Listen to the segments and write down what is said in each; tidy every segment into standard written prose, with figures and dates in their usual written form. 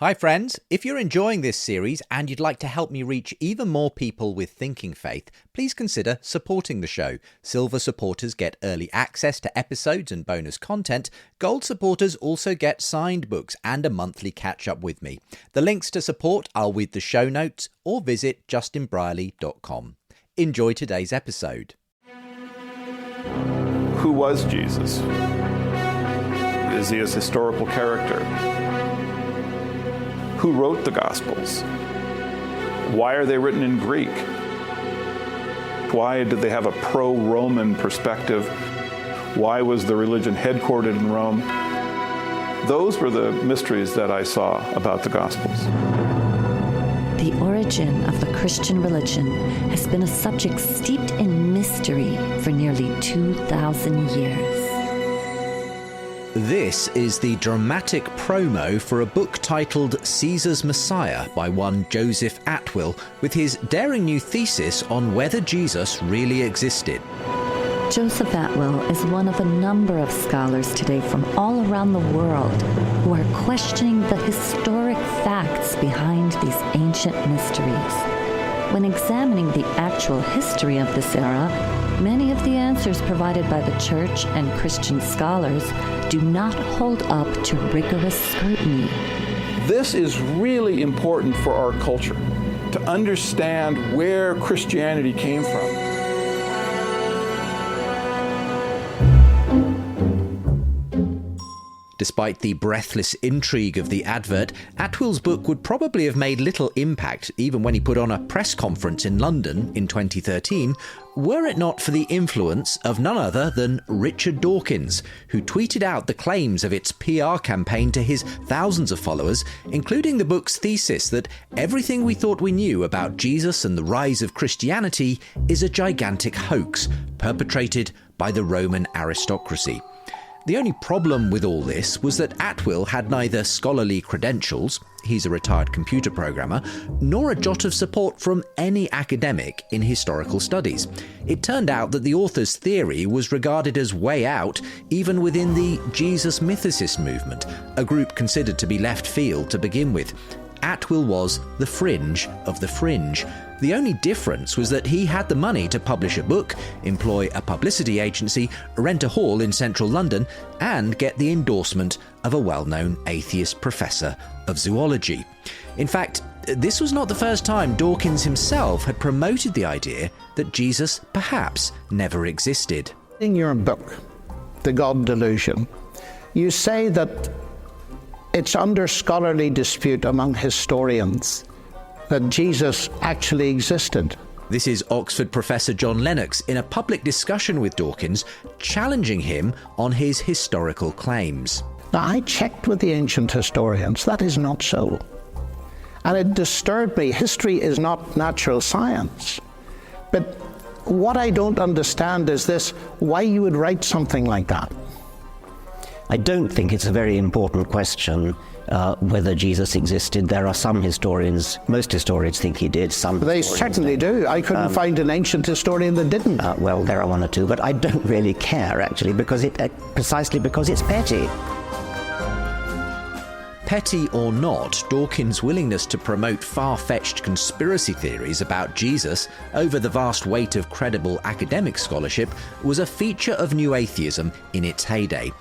Hi friends, if you're enjoying this series and you'd like to help me reach even more people with thinking faith, please consider supporting the show. Silver supporters get early access to episodes and bonus content. Gold supporters also get signed books and a monthly catch-up with me. The links to support are with the show notes or visit justinbrierley.com. Enjoy today's episode. Who was Jesus? Is he a historical character? Who wrote the Gospels? Why are they written in Greek? Why did they have a pro-Roman perspective? Why was the religion headquartered in Rome? Those were the mysteries that I saw about the Gospels. The origin of the Christian religion has been a subject steeped in mystery for nearly 2,000 years. This is the dramatic promo for a book titled Caesar's Messiah by one Joseph Atwill, with his daring new thesis on whether Jesus really existed. Joseph Atwill is one of a number of scholars today from all around the world who are questioning the historic facts behind these ancient mysteries. When examining the actual history of this era, many of the answers provided by the Church and Christian scholars do not hold up to rigorous scrutiny. This is really important for our culture, to understand where Christianity came from. Despite the breathless intrigue of the advert, Atwill's book would probably have made little impact even when he put on a press conference in London in 2013, were it not for the influence of none other than Richard Dawkins, who tweeted out the claims of its PR campaign to his thousands of followers, including the book's thesis that everything we thought we knew about Jesus and the rise of Christianity is a gigantic hoax perpetrated by the Roman aristocracy. The only problem with all this was that Atwill had neither scholarly credentials, he's a retired computer programmer, nor a jot of support from any academic in historical studies. It turned out that the author's theory was regarded as way out even within the Jesus Mythicism movement, a group considered to be left field to begin with. Atwill was the fringe of the fringe. The only difference was that he had the money to publish a book, employ a publicity agency, rent a hall in central London, and get the endorsement of a well-known atheist professor of zoology. In fact, this was not the first time Dawkins himself had promoted the idea that Jesus perhaps never existed. In your book, The God Delusion, you say that it's under scholarly dispute among historians that Jesus actually existed. This is Oxford professor John Lennox in a public discussion with Dawkins, challenging him on his historical claims. Now, I checked with the ancient historians. That is not so. And it disturbed me. History is not natural science. But what I don't understand is this, why you would write something like that. I don't think it's a very important question whether Jesus existed. There are some historians, most historians think he did, some They certainly do. I couldn't find an ancient historian that didn't. Well, there are one or two, but I don't really care, actually, because precisely because it's petty. Petty or not, Dawkins' willingness to promote far-fetched conspiracy theories about Jesus over the vast weight of credible academic scholarship was a feature of New Atheism in its heyday.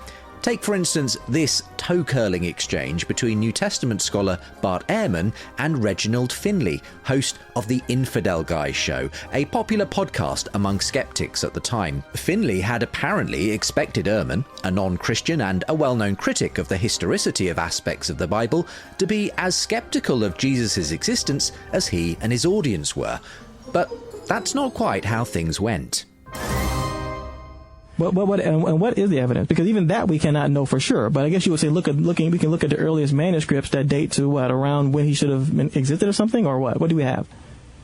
Take, for instance, this toe-curling exchange between New Testament scholar Bart Ehrman and Reginald Finley, host of the Infidel Guys show, a popular podcast among skeptics at the time. Finley had apparently expected Ehrman, a non-Christian and a well-known critic of the historicity of aspects of the Bible, to be as skeptical of Jesus' existence as he and his audience were. But that's not quite how things went. What is the evidence? Because even that we cannot know for sure. But I guess you would say we can look at the earliest manuscripts that date to around when he should have existed or something, or what? What do we have?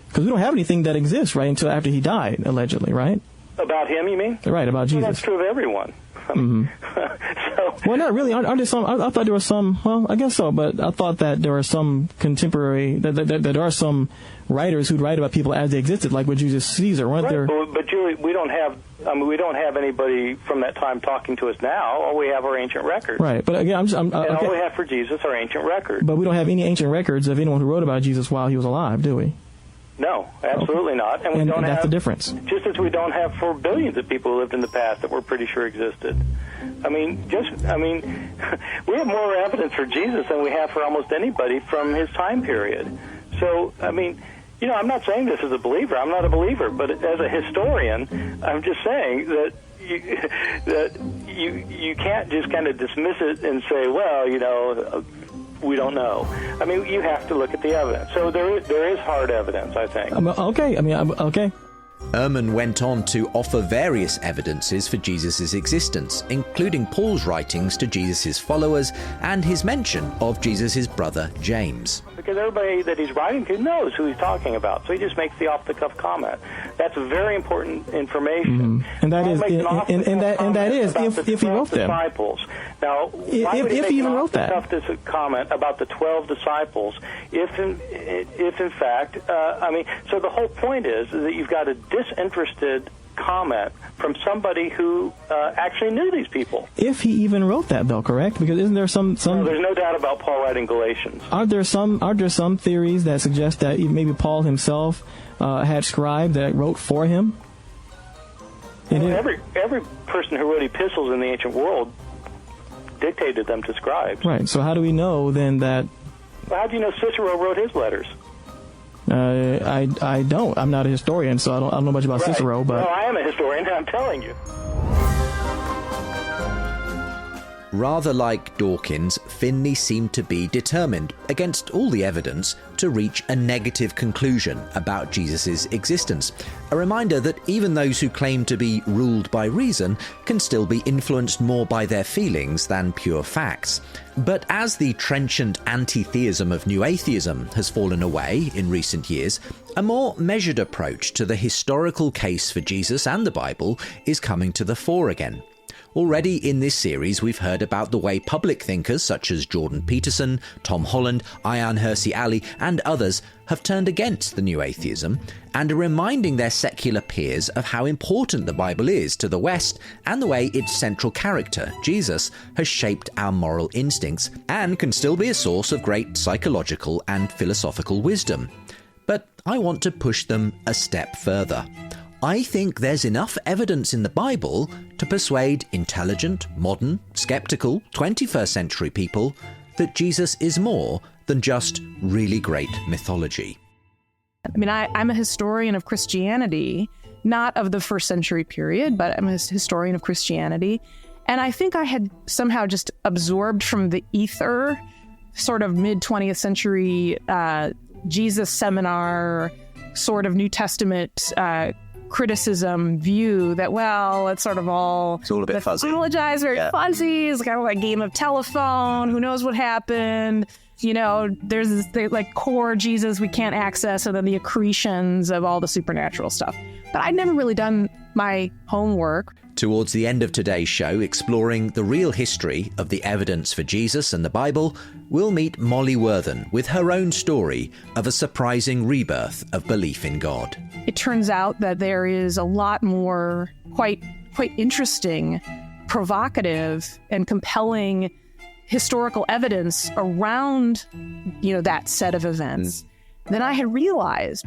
Because we don't have anything that exists, right, until after he died, allegedly, right? About him, you mean? Right, about Jesus. Well, that's true of everyone. Well, not really. Aren't there some? I thought there were some. Well, I guess so, but I thought that there were some contemporary. That there are some writers who'd write about people as they existed, like with Julius Caesar, weren't there? But Julie, we don't have. I mean, we don't have anybody from that time talking to us now. All we have are ancient records. Right. But again, and all we have for Jesus are ancient records. But we don't have any ancient records of anyone who wrote about Jesus while he was alive, do we? No, absolutely not. And we don't that's have the difference. Just as we don't have for billions of people who lived in the past that we're pretty sure existed. I mean, we have more evidence for Jesus than we have for almost anybody from his time period. So, I mean, I'm not saying this as a believer. I'm not a believer, but as a historian, I'm just saying that you can't just kind of dismiss it and say, well, we don't know. I mean, you have to look at the evidence. So there is hard evidence, I think. Okay. Okay. Ehrman went on to offer various evidences for Jesus' existence, including Paul's writings to Jesus' followers and his mention of Jesus' brother James. Because everybody that he's writing to knows who he's talking about, so he just makes the off-the-cuff comment. That's very important information. And that is if he wrote them. Disciples. Now, why would he if make he even an wrote that comment about the 12 disciples? If in fact, so the whole point is that you've got a disinterested comment from somebody who actually knew these people. If he even wrote that, though, correct? Because isn't there some? No, there's no doubt about Paul writing Galatians. Aren't there some theories that suggest that maybe Paul himself had scribe that wrote for him? Well, every person who wrote epistles in the ancient world dictated them to scribes. Right. So how do we know then that? Well, how do you know Cicero wrote his letters? I don't. I'm not a historian, so I don't know much about Cicero. But no, I am a historian, and I'm telling you. Rather like Dawkins, Finley seemed to be determined, against all the evidence, to reach a negative conclusion about Jesus' existence. A reminder that even those who claim to be ruled by reason can still be influenced more by their feelings than pure facts. But as the trenchant anti-theism of New Atheism has fallen away in recent years, a more measured approach to the historical case for Jesus and the Bible is coming to the fore again. Already in this series, we've heard about the way public thinkers such as Jordan Peterson, Tom Holland, Ayaan Hirsi Ali, and others have turned against the new atheism and are reminding their secular peers of how important the Bible is to the West and the way its central character, Jesus, has shaped our moral instincts and can still be a source of great psychological and philosophical wisdom. But I want to push them a step further. I think there's enough evidence in the Bible to persuade intelligent, modern, skeptical, 21st century people that Jesus is more than just really great mythology. I mean, I'm a historian of Christianity, not of the first century period, but I'm a historian of Christianity. And I think I had somehow just absorbed from the ether, sort of mid-20th century Jesus seminar, sort of New Testament criticism view that, well, it's sort of all... It's all a bit fuzzy. Very fuzzy. It's kind of like a game of telephone. Who knows what happened? There's this like core Jesus we can't access, and then the accretions of all the supernatural stuff. But I'd never really done my homework. Towards the end of today's show, exploring the real history of the evidence for Jesus and the Bible, we'll meet Molly Worthen with her own story of a surprising rebirth of belief in God. It turns out that there is a lot more quite interesting, provocative, and compelling historical evidence around, that set of events than I had realized.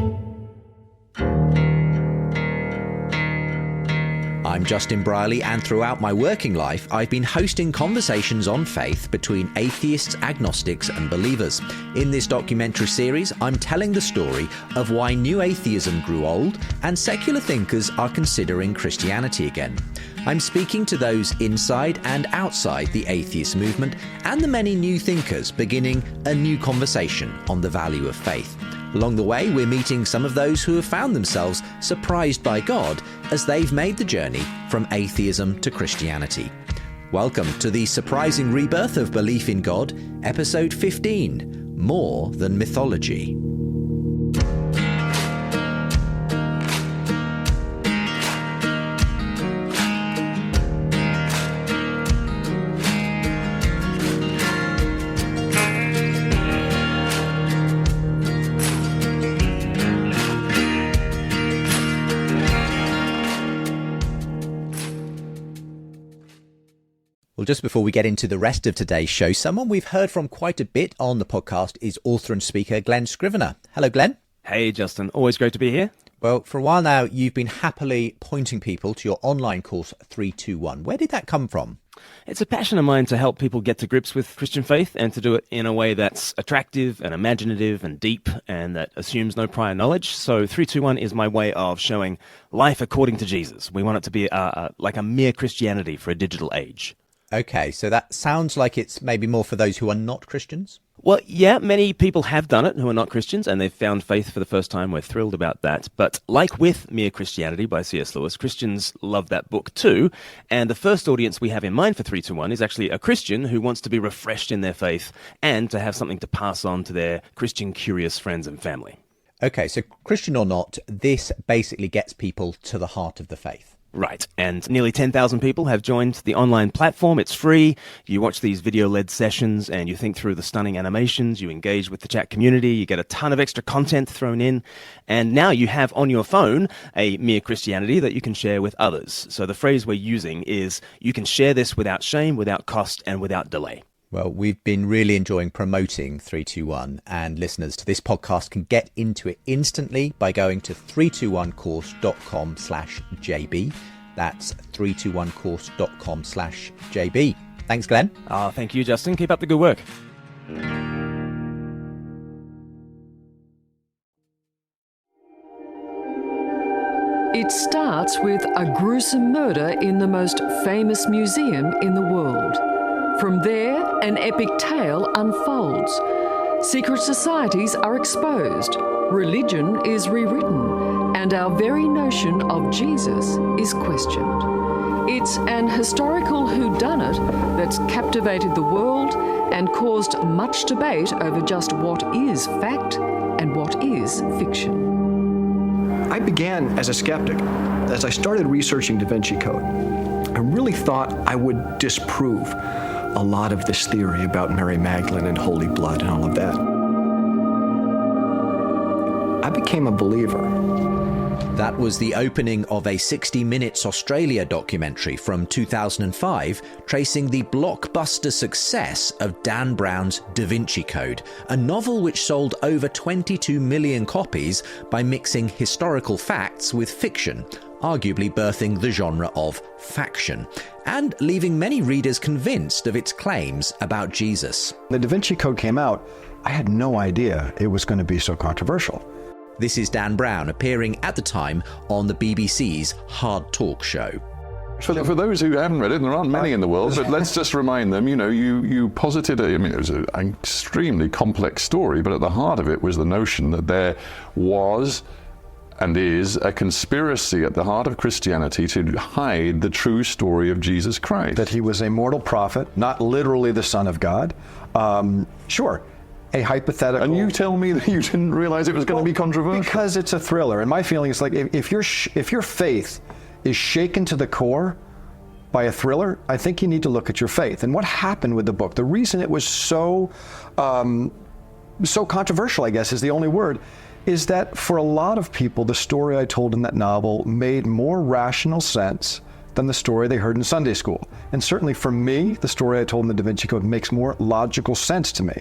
I'm Justin Brierley, and throughout my working life, I've been hosting conversations on faith between atheists, agnostics, and believers. In this documentary series, I'm telling the story of why new atheism grew old and secular thinkers are considering Christianity again. I'm speaking to those inside and outside the atheist movement and the many new thinkers beginning a new conversation on the value of faith. Along the way, we're meeting some of those who have found themselves surprised by God as they've made the journey from atheism to Christianity. Welcome to the surprising rebirth of belief in God, episode 15, More Than Mythology. Well, just before we get into the rest of today's show, someone we've heard from quite a bit on the podcast is author and speaker Glenn Scrivener. Hello, Glenn. Hey, Justin. Always great to be here. Well, for a while now, you've been happily pointing people to your online course 321. Where did that come from? It's a passion of mine to help people get to grips with Christian faith and to do it in a way that's attractive and imaginative and deep and that assumes no prior knowledge. So 321 is my way of showing life according to Jesus. We want it to be like a mere Christianity for a digital age. Okay, so that sounds like it's maybe more for those who are not Christians? Well, yeah, many people have done it who are not Christians, and they've found faith for the first time. We're thrilled about that. But like with Mere Christianity by C.S. Lewis, Christians love that book too. And the first audience we have in mind for 321 is actually a Christian who wants to be refreshed in their faith and to have something to pass on to their Christian curious friends and family. Okay, so Christian or not, this basically gets people to the heart of the faith. Right, and nearly 10,000 people have joined the online platform. It's free. You watch these video-led sessions and you think through the stunning animations, you engage with the chat community, you get a ton of extra content thrown in, and now you have on your phone a Mere Christianity that you can share with others. So the phrase we're using is, you can share this without shame, without cost, and without delay. Well, we've been really enjoying promoting 321, and listeners to this podcast can get into it instantly by going to 321course.com/JB. That's 321course.com/JB. Thanks, Glenn. Thank you, Justin. Keep up the good work. It starts with a gruesome murder in the most famous museum in the world. From there, an epic tale unfolds. Secret societies are exposed, religion is rewritten, and our very notion of Jesus is questioned. It's an historical whodunit that's captivated the world and caused much debate over just what is fact and what is fiction. I began as a skeptic. As I started researching Da Vinci Code, I really thought I would disprove a lot of this theory about Mary Magdalene and holy blood and all of that. I became a believer. That was the opening of a 60 Minutes Australia documentary from 2005, tracing the blockbuster success of Dan Brown's Da Vinci Code, a novel which sold over 22 million copies by mixing historical facts with fiction, arguably birthing the genre of faction, and leaving many readers convinced of its claims about Jesus. The Da Vinci Code came out, I had no idea it was going to be so controversial. This is Dan Brown, appearing at the time on the BBC's Hard Talk show. For those who haven't read it, and there aren't many in the world, but let's just remind them, you posited, it was an extremely complex story, but at the heart of it was the notion that there was and is a conspiracy at the heart of Christianity to hide the true story of Jesus Christ. That he was a mortal prophet, not literally the Son of God. Sure, a hypothetical. And you tell me that you didn't realize it was going to be controversial? Because it's a thriller, and my feeling is like if your faith is shaken to the core by a thriller, I think you need to look at your faith. And what happened with the book, the reason it was so controversial, I guess is the only word, is that for a lot of people, the story I told in that novel made more rational sense than the story they heard in Sunday school. And certainly for me, the story I told in the Da Vinci Code makes more logical sense to me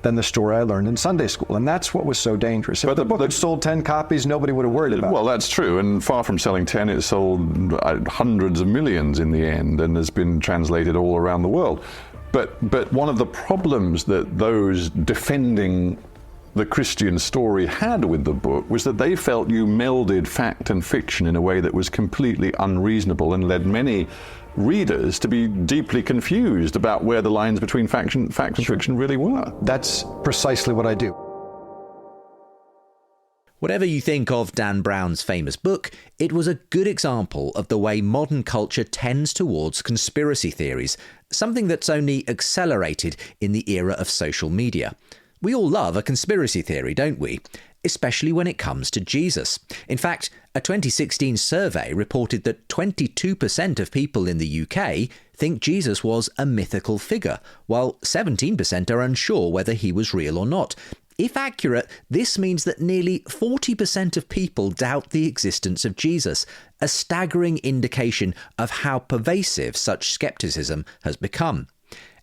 than the story I learned in Sunday school. And that's what was so dangerous. If the book had sold 10 copies, nobody would have worried about it. Well, that's true. And far from selling 10, it sold hundreds of millions in the end and has been translated all around the world. But one of the problems that those defending the Christian story had with the book was that they felt you melded fact and fiction in a way that was completely unreasonable and led many readers to be deeply confused about where the lines between fact and fiction really were. That's precisely what I do. Whatever you think of Dan Brown's famous book, it was a good example of the way modern culture tends towards conspiracy theories, something that's only accelerated in the era of social media. We all love a conspiracy theory, don't we? Especially when it comes to Jesus. In fact, a 2016 survey reported that 22% of people in the UK think Jesus was a mythical figure, while 17% are unsure whether he was real or not. If accurate, this means that nearly 40% of people doubt the existence of Jesus, a staggering indication of how pervasive such skepticism has become.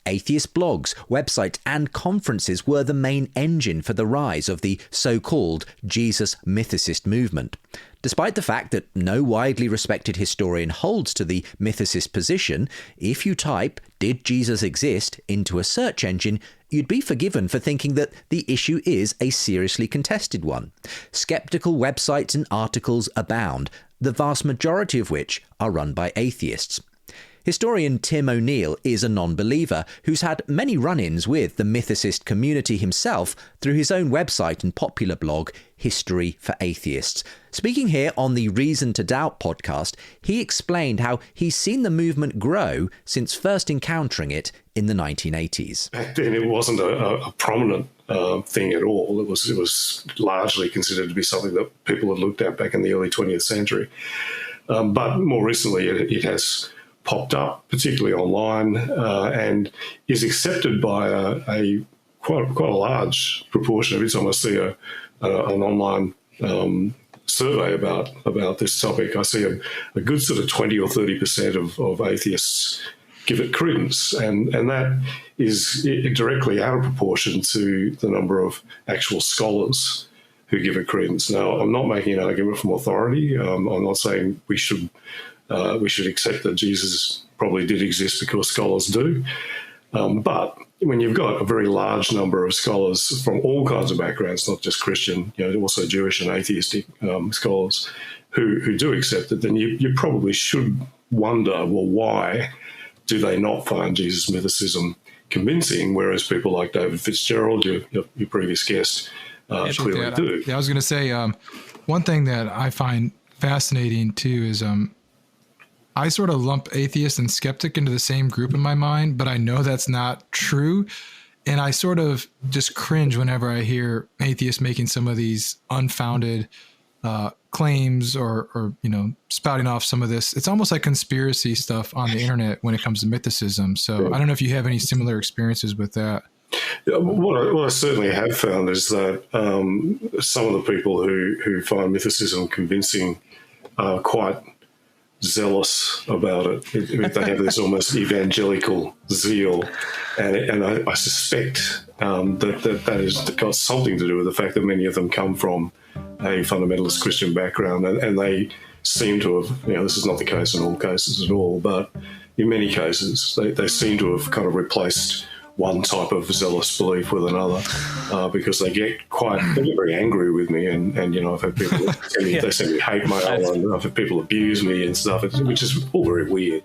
Atheist blogs, websites and conferences were the main engine for the rise of the so-called Jesus Mythicist movement. Despite the fact that no widely respected historian holds to the mythicist position, if you type "Did Jesus exist?" into a search engine, you'd be forgiven for thinking that the issue is a seriously contested one. Skeptical websites and articles abound, the vast majority of which are run by atheists. Historian Tim O'Neill is a non-believer who's had many run-ins with the mythicist community himself through his own website and popular blog, History for Atheists. Speaking here on the Reason to Doubt podcast, he explained how he's seen the movement grow since first encountering it in the 1980s. Back then, it wasn't a prominent thing at all. It was largely considered to be something that people had looked at back in the early 20th century. But more recently, it has popped up, particularly online, and is accepted by a quite a large proportion. Every time I see an online survey about this topic, I see a good sort of 20 or 30% of atheists give it credence, and that is directly out of proportion to the number of actual scholars who give it credence. Now, I'm not making an argument from authority. I'm not saying we should accept that Jesus probably did exist because scholars do. But when you've got a very large number of scholars from all kinds of backgrounds, not just Christian, also Jewish and atheistic scholars who do accept it, then you probably should wonder, well, why do they not find Jesus Mythicism convincing, whereas people like David Fitzgerald, your previous guest, clearly do? I was going to say, one thing that I find fascinating too is I sort of lump atheist and skeptic into the same group in my mind, but I know that's not true. And I sort of just cringe whenever I hear atheists making some of these unfounded claims or spouting off some of this. It's almost like conspiracy stuff on the internet when it comes to mythicism. So I don't know if you have any similar experiences with that. What I certainly have found is that some of the people who find mythicism convincing are quite zealous about it. They have this almost evangelical zeal, and I suspect that has got something to do with the fact that many of them come from a fundamentalist Christian background, and they seem to have, this is not the case in all cases at all, but in many cases they seem to have kind of replaced one type of zealous belief with another, because they get very angry with me, and I've had people they send me hate mail, and I've had people abuse me and stuff, which is all very weird.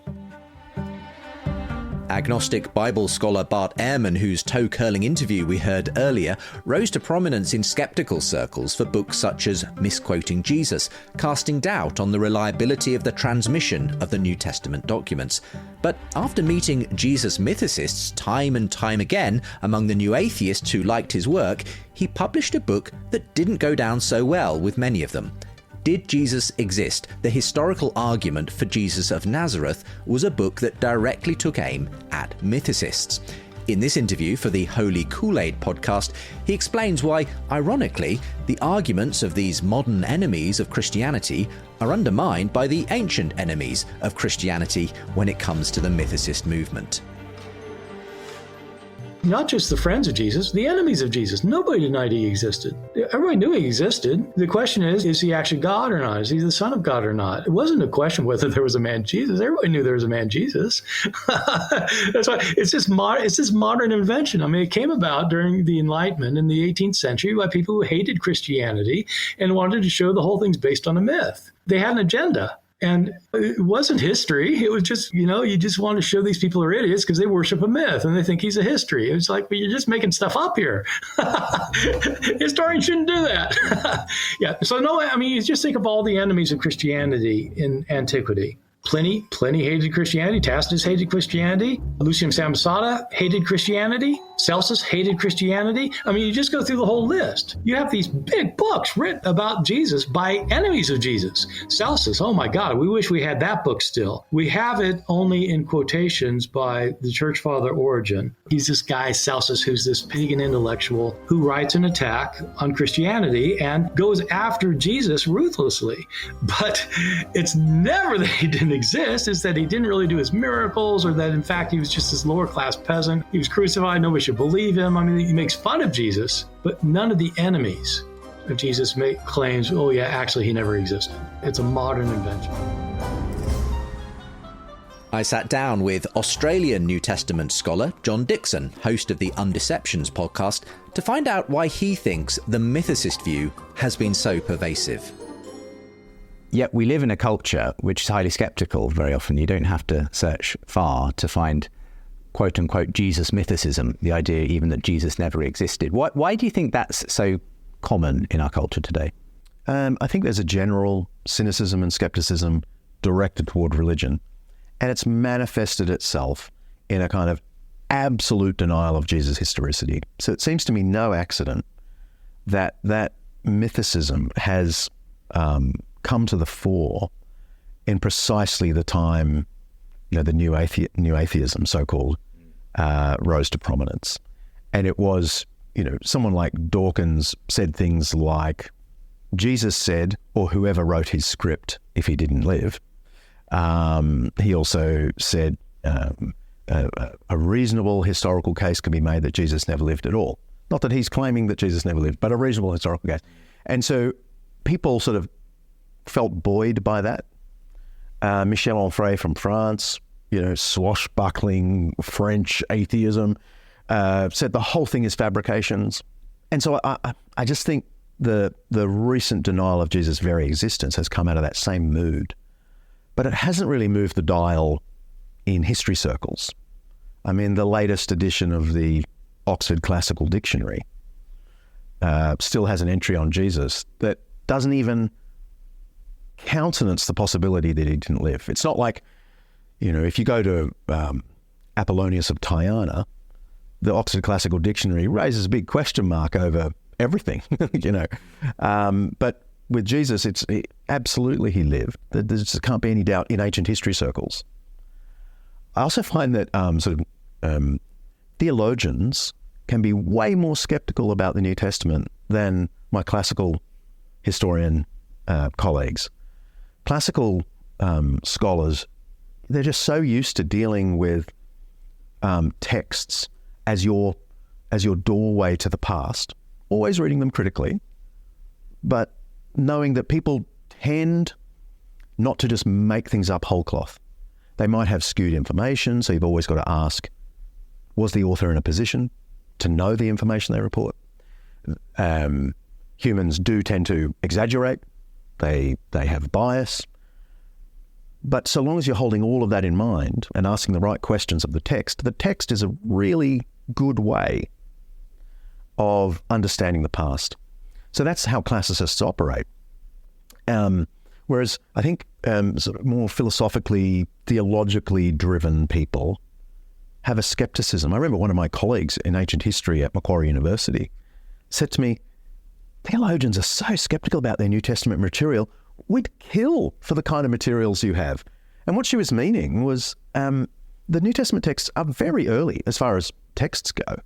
Agnostic Bible scholar Bart Ehrman, whose toe-curling interview we heard earlier, rose to prominence in skeptical circles for books such as Misquoting Jesus, casting doubt on the reliability of the transmission of the New Testament documents. But after meeting Jesus mythicists time and time again among the new atheists who liked his work, he published a book that didn't go down so well with many of them. Did Jesus Exist? The Historical Argument for Jesus of Nazareth was a book that directly took aim at mythicists. In this interview for the Holy Kool-Aid podcast, he explains why, ironically, the arguments of these modern enemies of Christianity are undermined by the ancient enemies of Christianity when it comes to the mythicist movement. Not just the friends of Jesus, the enemies of Jesus. Nobody denied he existed. Everybody knew he existed. The question is he actually God or not? Is he the Son of God or not? It wasn't a question whether there was a man Jesus. Everybody knew there was a man Jesus. That's why it's this modern invention. I mean, it came about during the Enlightenment in the 18th century by people who hated Christianity and wanted to show the whole thing's based on a myth. They had an agenda. And it wasn't history. It was just, you just want to show these people are idiots because they worship a myth and they think he's a history. It's like, well, you're just making stuff up here. Historians shouldn't do that. Yeah. So no, I mean, you just think of all the enemies of Christianity in antiquity. Pliny hated Christianity. Tacitus hated Christianity. Lucian Samosata hated Christianity. Celsus hated Christianity. I mean, you just go through the whole list. You have these big books written about Jesus by enemies of Jesus. Celsus, oh my God, we wish we had that book still. We have it only in quotations by the church father Origen. He's this guy, Celsus, who's this pagan intellectual who writes an attack on Christianity and goes after Jesus ruthlessly. But it's never that he didn't exist. It's that he didn't really do his miracles, or that in fact he was just this lower class peasant. He was crucified. Nobody should believe him. I mean, he makes fun of Jesus, but none of the enemies of Jesus make claims, oh yeah, actually he never existed. It's a modern invention. I sat down with Australian New Testament scholar John Dickson, host of the Undeceptions podcast, to find out why he thinks the mythicist view has been so pervasive. Yet we live in a culture which is highly skeptical very often. You don't have to search far to find quote-unquote Jesus Mythicism, the idea even that Jesus never existed. Why do you think that's so common in our culture today? I think there's a general cynicism and skepticism directed toward religion, and it's manifested itself in a kind of absolute denial of Jesus' historicity. So it seems to me no accident that mythicism has come to the fore in precisely the time, the new atheism, so-called, rose to prominence. And it was, someone like Dawkins said things like, Jesus said, or whoever wrote his script if he didn't live. He also said a reasonable historical case can be made that Jesus never lived at all. Not that he's claiming that Jesus never lived, but a reasonable historical case. And so people sort of felt buoyed by that. Michel Onfray from France, swashbuckling French atheism, said the whole thing is fabrications. And so I just think the recent denial of Jesus' very existence has come out of that same mood. But it hasn't really moved the dial in history circles. I mean, the latest edition of the Oxford Classical Dictionary still has an entry on Jesus that doesn't even countenance the possibility that he didn't live. It's not like, if you go to Apollonius of Tyana, the Oxford Classical Dictionary raises a big question mark over everything, But with Jesus, absolutely he lived. There just can't be any doubt in ancient history circles. I also find that theologians can be way more skeptical about the New Testament than my classical historian colleagues. Classical scholars, they're just so used to dealing with texts as your doorway to the past, always reading them critically, but knowing that people tend not to just make things up whole cloth. They might have skewed information, so you've always got to ask, was the author in a position to know the information they report? Humans do tend to exaggerate. They have bias. But so long as you're holding all of that in mind and asking the right questions of the text is a really good way of understanding the past. So that's how classicists operate. Whereas I think sort of more philosophically, theologically driven people have a skepticism. I remember one of my colleagues in ancient history at Macquarie University said to me, theologians are so skeptical about their New Testament material, we'd kill for the kind of materials you have. And what she was meaning was the New Testament texts are very early as far as texts go.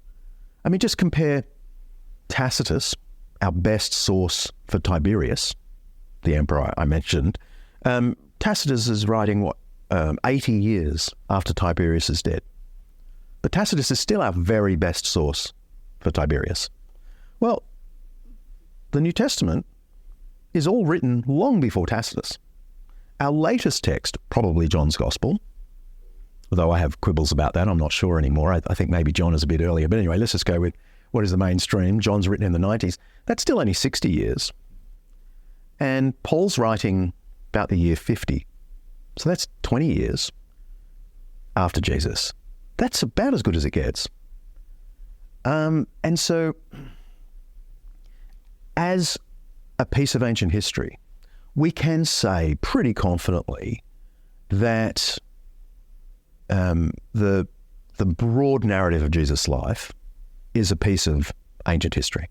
I mean, just compare Tacitus, our best source for Tiberius, the emperor I mentioned. Tacitus is writing, 80 years after Tiberius is dead. But Tacitus is still our very best source for Tiberius. Well, the New Testament is all written long before Tacitus. Our latest text, probably John's Gospel, although I have quibbles about that, I'm not sure anymore. I think maybe John is a bit earlier. But anyway, let's just go with what is the mainstream. John's written in the 90s. That's still only 60 years. And Paul's writing about the year 50. So that's 20 years after Jesus. That's about as good as it gets. And so as a piece of ancient history, we can say pretty confidently that the broad narrative of Jesus' life is a piece of ancient history.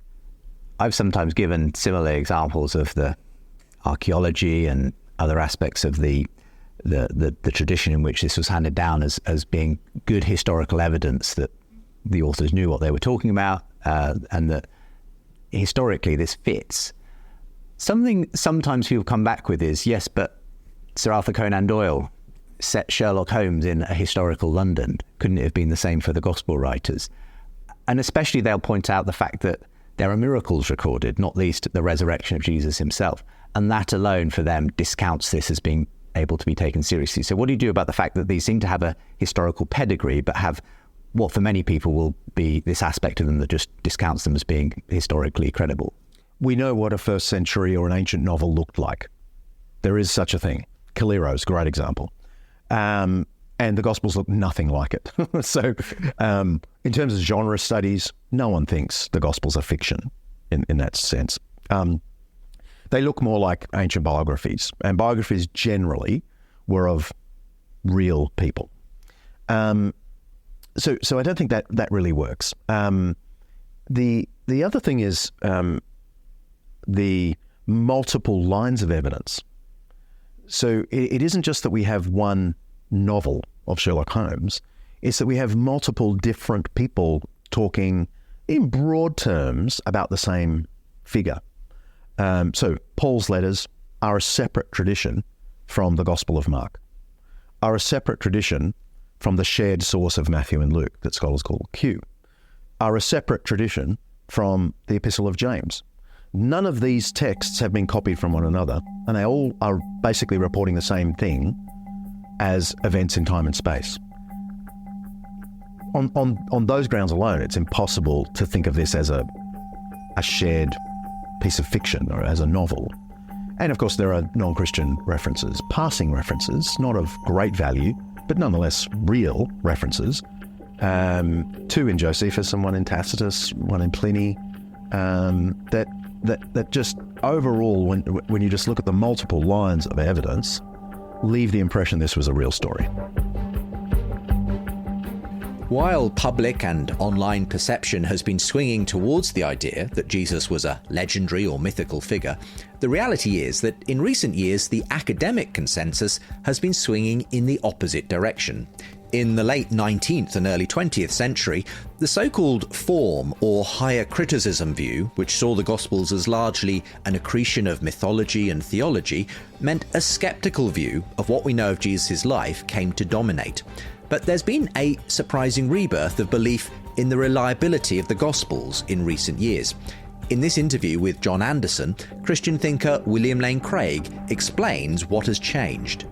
I've sometimes given similar examples of the archaeology and other aspects of the tradition in which this was handed down as being good historical evidence that the authors knew what they were talking about, and that historically this fits. Something sometimes people come back with is, yes, but Sir Arthur Conan Doyle set Sherlock Holmes in a historical London. Couldn't it have been the same for the gospel writers? And especially they'll point out the fact that there are miracles recorded, not least the resurrection of Jesus himself. And that alone for them discounts this as being able to be taken seriously. So what do you do about the fact that these seem to have a historical pedigree, but have what for many people will be this aspect of them that just discounts them as being historically credible? We know what a first century or an ancient novel looked like. There is such a thing. Calero's a great example. And the Gospels look nothing like it. So in terms of genre studies, no one thinks the Gospels are fiction in that sense. They look more like ancient biographies, and biographies generally were of real people. So I don't think that really works. The other thing is the multiple lines of evidence. So it isn't just that we have one novel of Sherlock Holmes, it's that we have multiple different people talking in broad terms about the same figure. So Paul's letters are a separate tradition from the Gospel of Mark, are a separate tradition from the shared source of Matthew and Luke that scholars call Q, are a separate tradition from the Epistle of James. None of these texts have been copied from one another, and they all are basically reporting the same thing as events in time and space. On those grounds alone, it's impossible to think of this as a shared piece of fiction or as a novel. And of course, there are non-Christian references, passing references, not of great value, but nonetheless real references. Two in Josephus and one in Tacitus, one in Pliny, that just overall, when you just look at the multiple lines of evidence, leave the impression this was a real story. While public and online perception has been swinging towards the idea that Jesus was a legendary or mythical figure, the reality is that in recent years the academic consensus has been swinging in the opposite direction. In the late 19th and early 20th century, the so-called form or higher criticism view, which saw the Gospels as largely an accretion of mythology and theology, meant a skeptical view of what we know of Jesus' life came to dominate. But there's been a surprising rebirth of belief in the reliability of the Gospels in recent years. In this interview with John Anderson, Christian thinker William Lane Craig explains what has changed.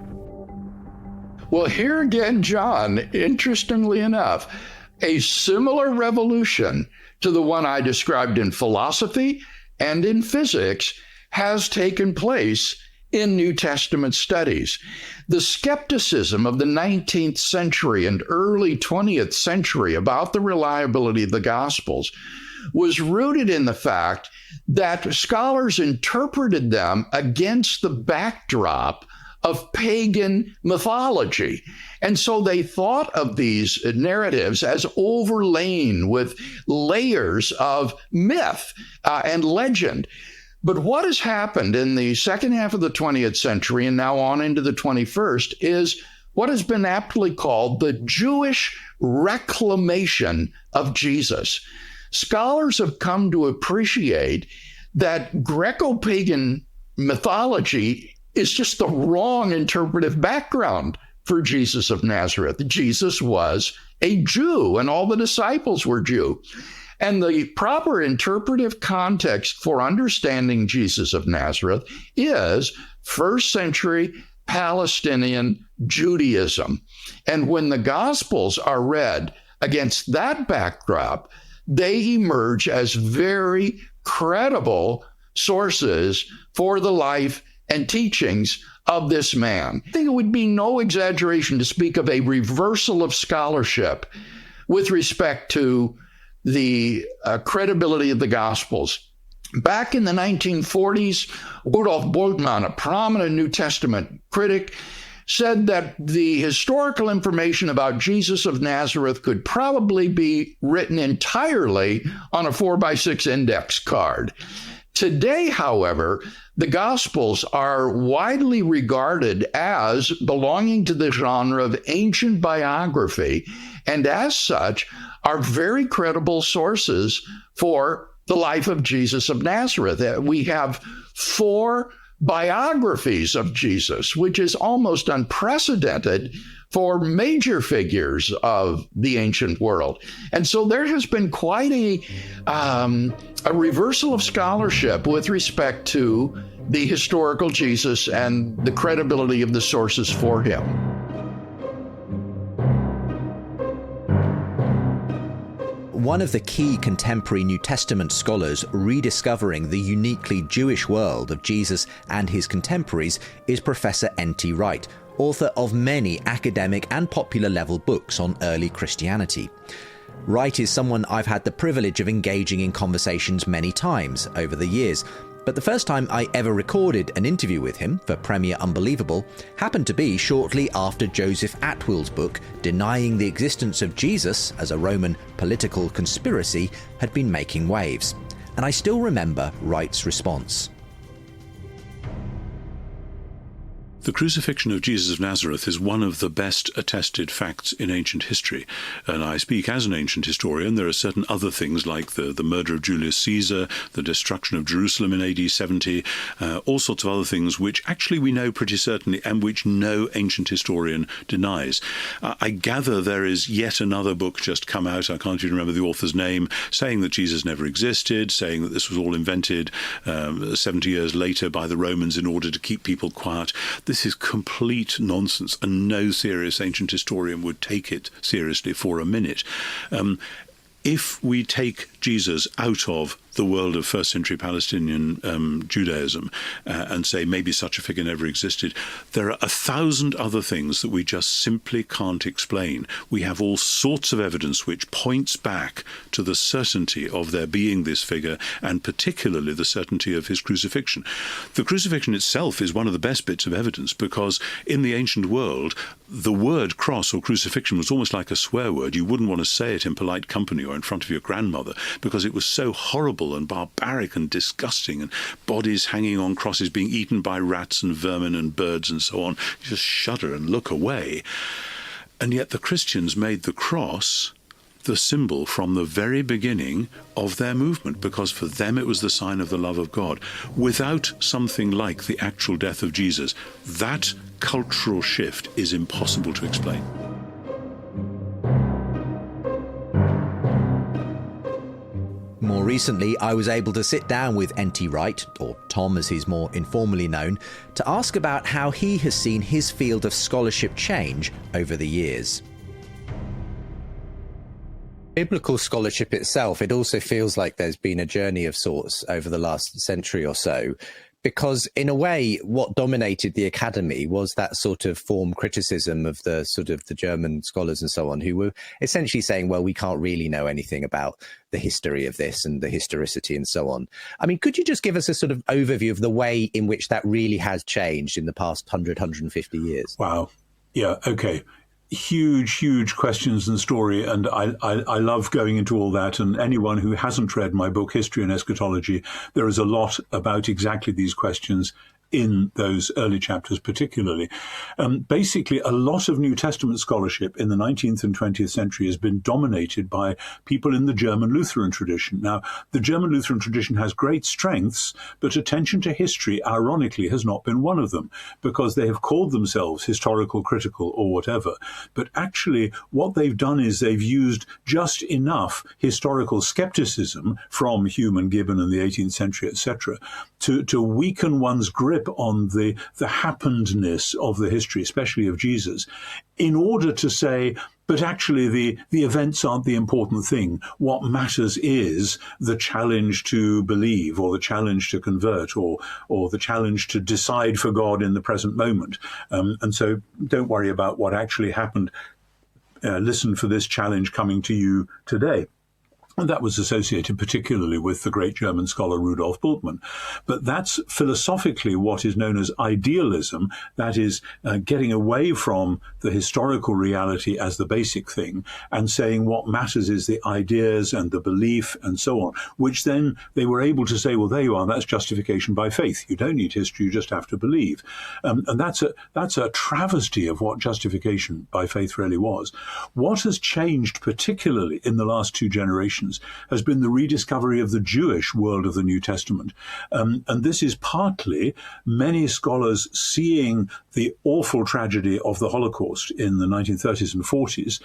Well, here again, John, interestingly enough, a similar revolution to the one I described in philosophy and in physics has taken place in New Testament studies. The skepticism of the 19th century and early 20th century about the reliability of the Gospels was rooted in the fact that scholars interpreted them against the backdrop of pagan mythology. And so they thought of these narratives as overlain with layers of myth and legend. But what has happened in the second half of the 20th century and now on into the 21st is what has been aptly called the Jewish reclamation of Jesus. Scholars have come to appreciate that Greco-pagan mythology is just the wrong interpretive background for Jesus of Nazareth. Jesus was a Jew, and all the disciples were Jew. And the proper interpretive context for understanding Jesus of Nazareth is first century Palestinian Judaism. And when the Gospels are read against that backdrop, they emerge as very credible sources for the life and teachings of this man. I think it would be no exaggeration to speak of a reversal of scholarship with respect to the credibility of the Gospels. Back in the 1940s, Rudolf Bultmann, a prominent New Testament critic, said that the historical information about Jesus of Nazareth could probably be written entirely on a 4x6 index card. Today, however, the Gospels are widely regarded as belonging to the genre of ancient biography, and as such are very credible sources for the life of Jesus of Nazareth. We have 4 biographies of Jesus, which is almost unprecedented for major figures of the ancient world. And so there has been quite a reversal of scholarship with respect to the historical Jesus and the credibility of the sources for him. One of the key contemporary New Testament scholars rediscovering the uniquely Jewish world of Jesus and his contemporaries is Professor N.T. Wright, author of many academic and popular level books on early Christianity. Wright is someone I've had the privilege of engaging in conversations many times over the years, but the first time I ever recorded an interview with him for Premier Unbelievable happened to be shortly after Joseph Atwill's book denying the existence of Jesus as a Roman political conspiracy had been making waves. And I still remember Wright's response. The crucifixion of Jesus of Nazareth is one of the best attested facts in ancient history. And I speak as an ancient historian. There are certain other things like the murder of Julius Caesar, the destruction of Jerusalem in AD 70, all sorts of other things which actually we know pretty certainly and which no ancient historian denies. I gather there is yet another book just come out, I can't even remember the author's name, saying that Jesus never existed, saying that this was all invented 70 years later by the Romans in order to keep people quiet. This is complete nonsense, and no serious ancient historian would take it seriously for a minute. If we take Jesus out of the world of first century Palestinian Judaism and say maybe such a figure never existed, there are 1,000 other things that we just simply can't explain. We have all sorts of evidence which points back to the certainty of there being this figure, and particularly the certainty of his crucifixion. The crucifixion itself is one of the best bits of evidence, because in the ancient world, the word cross or crucifixion was almost like a swear word. You wouldn't want to say it in polite company or in front of your grandmother, because it was so horrible and barbaric and disgusting, and bodies hanging on crosses being eaten by rats and vermin and birds and so on. You just shudder and look away. And yet the Christians made the cross the symbol from the very beginning of their movement, because for them it was the sign of the love of God. Without something like the actual death of Jesus, that cultural shift is impossible to explain. More recently, I was able to sit down with N.T. Wright, or Tom as he's more informally known, to ask about how he has seen his field of scholarship change over the years. Biblical scholarship itself, it also feels like there's been a journey of sorts over the last century or so, because in a way, what dominated the academy was that sort of form criticism of the sort of the German scholars and so on, who were essentially saying, well, we can't really know anything about the history of this and the historicity and so on. I mean, could you just give us a sort of overview of the way in which that really has changed in the past 100, 150 years? Wow. Yeah, okay. Huge questions and story, and I love going into all that. And anyone who hasn't read my book, History and Eschatology, there is a lot about exactly these questions in those early chapters particularly. Basically, a lot of New Testament scholarship in the 19th and 20th century has been dominated by people in the German Lutheran tradition. Now, the German Lutheran tradition has great strengths, but attention to history, ironically, has not been one of them, because they have called themselves historical, critical, or whatever. But actually, what they've done is they've used just enough historical skepticism from Hume and Gibbon in the 18th century, etc., to weaken one's grip on the happenedness of the history, especially of Jesus, in order to say, but actually the events aren't the important thing. What matters is the challenge to believe, or the challenge to convert, or the challenge to decide for God in the present moment. And so don't worry about what actually happened. Listen for this challenge coming to you today. And that was associated particularly with the great German scholar Rudolf Bultmann. But that's philosophically what is known as idealism, that is, getting away from the historical reality as the basic thing and saying what matters is the ideas and the belief and so on, which then they were able to say, well, there you are, that's justification by faith. You don't need history, you just have to believe. And that's a travesty of what justification by faith really was. What has changed, particularly in the last two generations, has been the rediscovery of the Jewish world of the New Testament. And this is partly many scholars seeing the awful tragedy of the Holocaust in the 1930s and 40s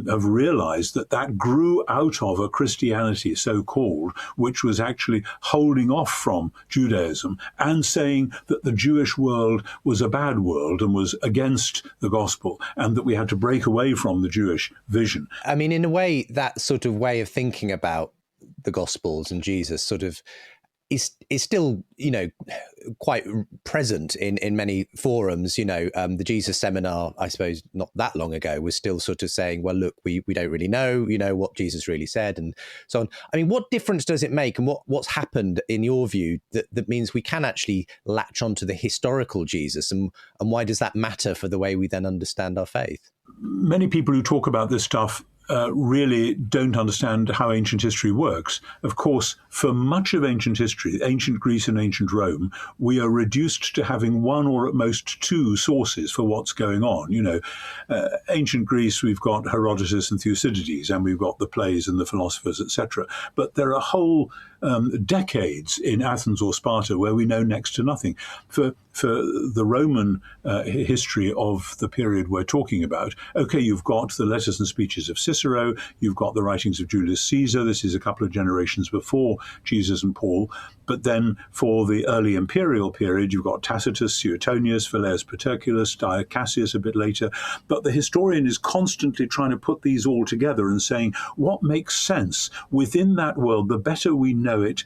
have realized that that grew out of a Christianity, so-called, which was actually holding off from Judaism and saying that the Jewish world was a bad world and was against the gospel, and that we had to break away from the Jewish vision. I mean, in a way, that sort of way of thinking about the Gospels and Jesus sort of is still, quite present in many forums. The Jesus Seminar, I suppose, not that long ago, was still sort of saying, well, look, we don't really know, what Jesus really said and so on. I mean, what difference does it make, and what's happened in your view that means we can actually latch onto the historical Jesus, and why does that matter for the way we then understand our faith? Many people who talk about this stuff really don't understand how ancient history works. Of course, for much of ancient history, ancient Greece and ancient Rome, we are reduced to having one or at most two sources for what's going on. Ancient Greece, we've got Herodotus and Thucydides, and we've got the plays and the philosophers, etc. But there are whole decades in Athens or Sparta where we know next to nothing. For the Roman history of the period we're talking about, okay, you've got the letters and speeches of Cicero, you've got the writings of Julius Caesar, this is a couple of generations before Jesus and Paul, but then for the early imperial period, you've got Tacitus, Suetonius, Velleius Paterculus, Dio Cassius a bit later, but the historian is constantly trying to put these all together and saying, what makes sense within that world? The better we know it,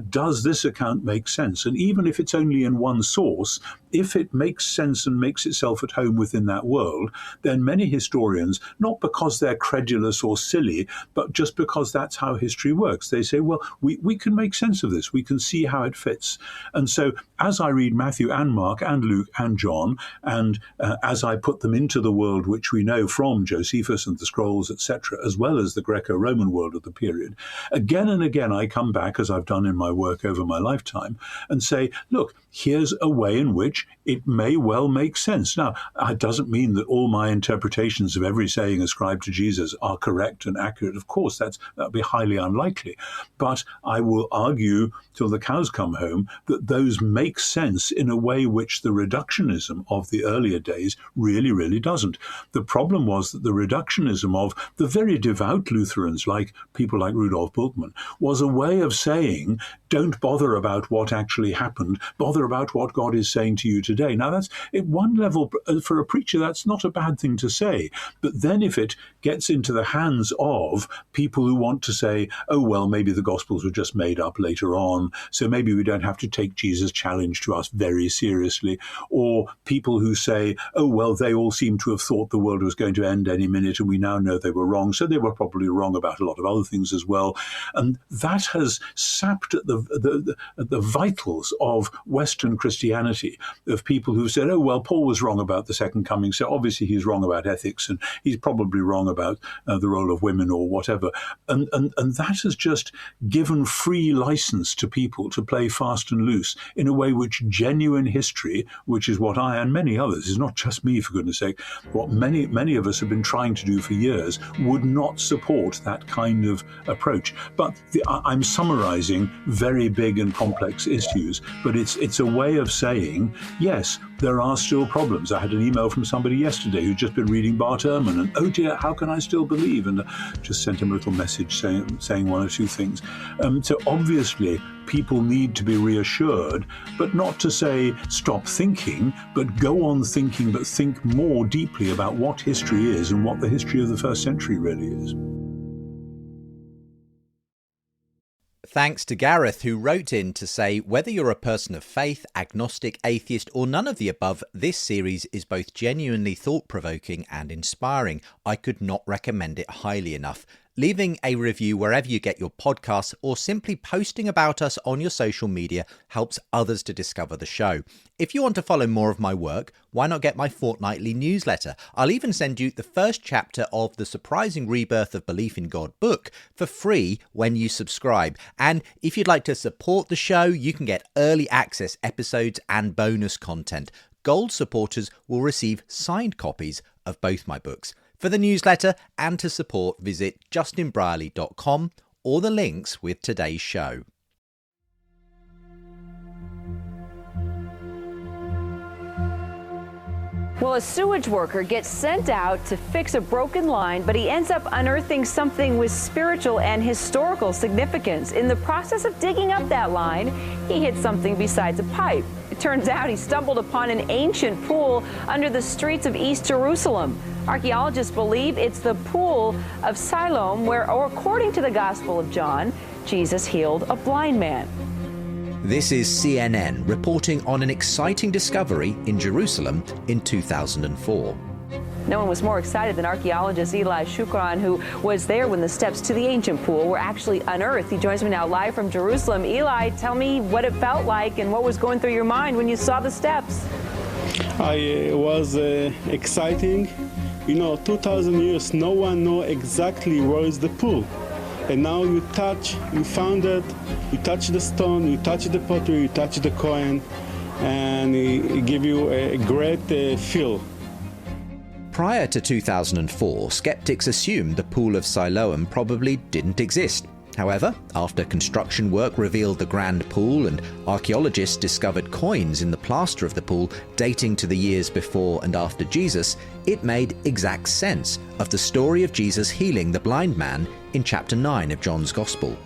does this account make sense? And even if it's only in one source, if it makes sense and makes itself at home within that world, then many historians, not because they're credulous or silly, but just because that's how history works, they say, well, we can make sense of this. We can see how it fits. And so as I read Matthew and Mark and Luke and John, and as I put them into the world which we know from Josephus and the scrolls, etc., as well as the Greco-Roman world of the period, again and again I come back, as I've done in my work over my lifetime, and say, look, here's a way in which it may well make sense. Now, it doesn't mean that all my interpretations of every saying ascribed to Jesus are correct and accurate. Of course, that would be highly unlikely. But I will argue till the cows come home that those make sense in a way which the reductionism of the earlier days really, really doesn't. The problem was that the reductionism of the very devout Lutherans, like people like Rudolf Bultmann, was a way of saying, don't bother about what actually happened, bother about what God is saying to you today. Now, that's at one level, for a preacher, that's not a bad thing to say. But then if it gets into the hands of people who want to say, oh, well, maybe the Gospels were just made up later on, so maybe we don't have to take Jesus' challenge to us very seriously, or people who say, oh, well, they all seem to have thought the world was going to end any minute, and we now know they were wrong, so they were probably wrong about a lot of other things as well. And that has sapped at the vitals of Western Christianity, of people who said, oh, well, Paul was wrong about the second coming, so obviously he's wrong about ethics, and he's probably wrong about the role of women or whatever. And that has just given free license to people to play fast and loose in a way which genuine history, which is what I and many others, is not just me, for goodness sake, what many of us have been trying to do for years, would not support that kind of approach. But I'm summarizing very big and complex issues, but it's a way of saying, yes, there are still problems. I had an email from somebody yesterday who'd just been reading Bart Ehrman, and oh dear, how can I still believe? And just sent him a little message saying one or two things. So obviously, people need to be reassured, but not to say stop thinking, but go on thinking, but think more deeply about what history is and what the history of the first century really is. Thanks to Gareth, who wrote in to say, whether you're a person of faith, agnostic, atheist, or none of the above, this series is both genuinely thought-provoking and inspiring. I could not recommend it highly enough. Leaving a review wherever you get your podcasts or simply posting about us on your social media helps others to discover the show. If you want to follow more of my work, why not get my fortnightly newsletter? I'll even send you the first chapter of The Surprising Rebirth of Belief in God book for free when you subscribe. And if you'd like to support the show, you can get early access episodes and bonus content. Gold supporters will receive signed copies of both my books. For the newsletter and to support, visit justinbrierley.com or the links with today's show. Well, a sewage worker gets sent out to fix a broken line, but he ends up unearthing something with spiritual and historical significance. In the process of digging up that line, he hit something besides a pipe. It turns out he stumbled upon an ancient pool under the streets of East Jerusalem. Archaeologists believe it's the pool of Siloam, where, or according to the Gospel of John, Jesus healed a blind man. This is CNN reporting on an exciting discovery in Jerusalem in 2004. No one was more excited than archaeologist Eli Shukran, who was there when the steps to the ancient pool were actually unearthed. He joins me now live from Jerusalem. Eli, tell me what it felt like and what was going through your mind when you saw the steps. It was exciting. 2,000 years, no one knows exactly where is the pool. And now you found it, you touch the stone, you touch the pottery, you touch the coin, and it gives you a great feel. Prior to 2004, skeptics assumed the Pool of Siloam probably didn't exist. However, after construction work revealed the grand pool and archaeologists discovered coins in the plaster of the pool dating to the years before and after Jesus, it made exact sense of the story of Jesus healing the blind man in chapter 9 of John's Gospel.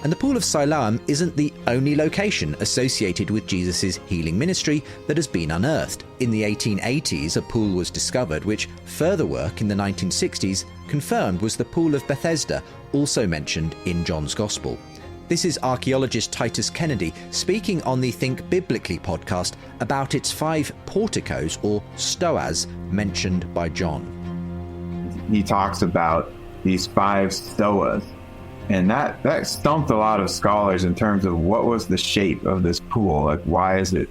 And the Pool of Siloam isn't the only location associated with Jesus' healing ministry that has been unearthed. In the 1880s, a pool was discovered which further work in the 1960s confirmed was the Pool of Bethesda, also mentioned in John's Gospel. This is archaeologist Titus Kennedy speaking on the Think Biblically podcast about its 5 porticos or stoas mentioned by John. He talks about these 5 stoas. And that stumped a lot of scholars in terms of what was the shape of this pool. Like, why is it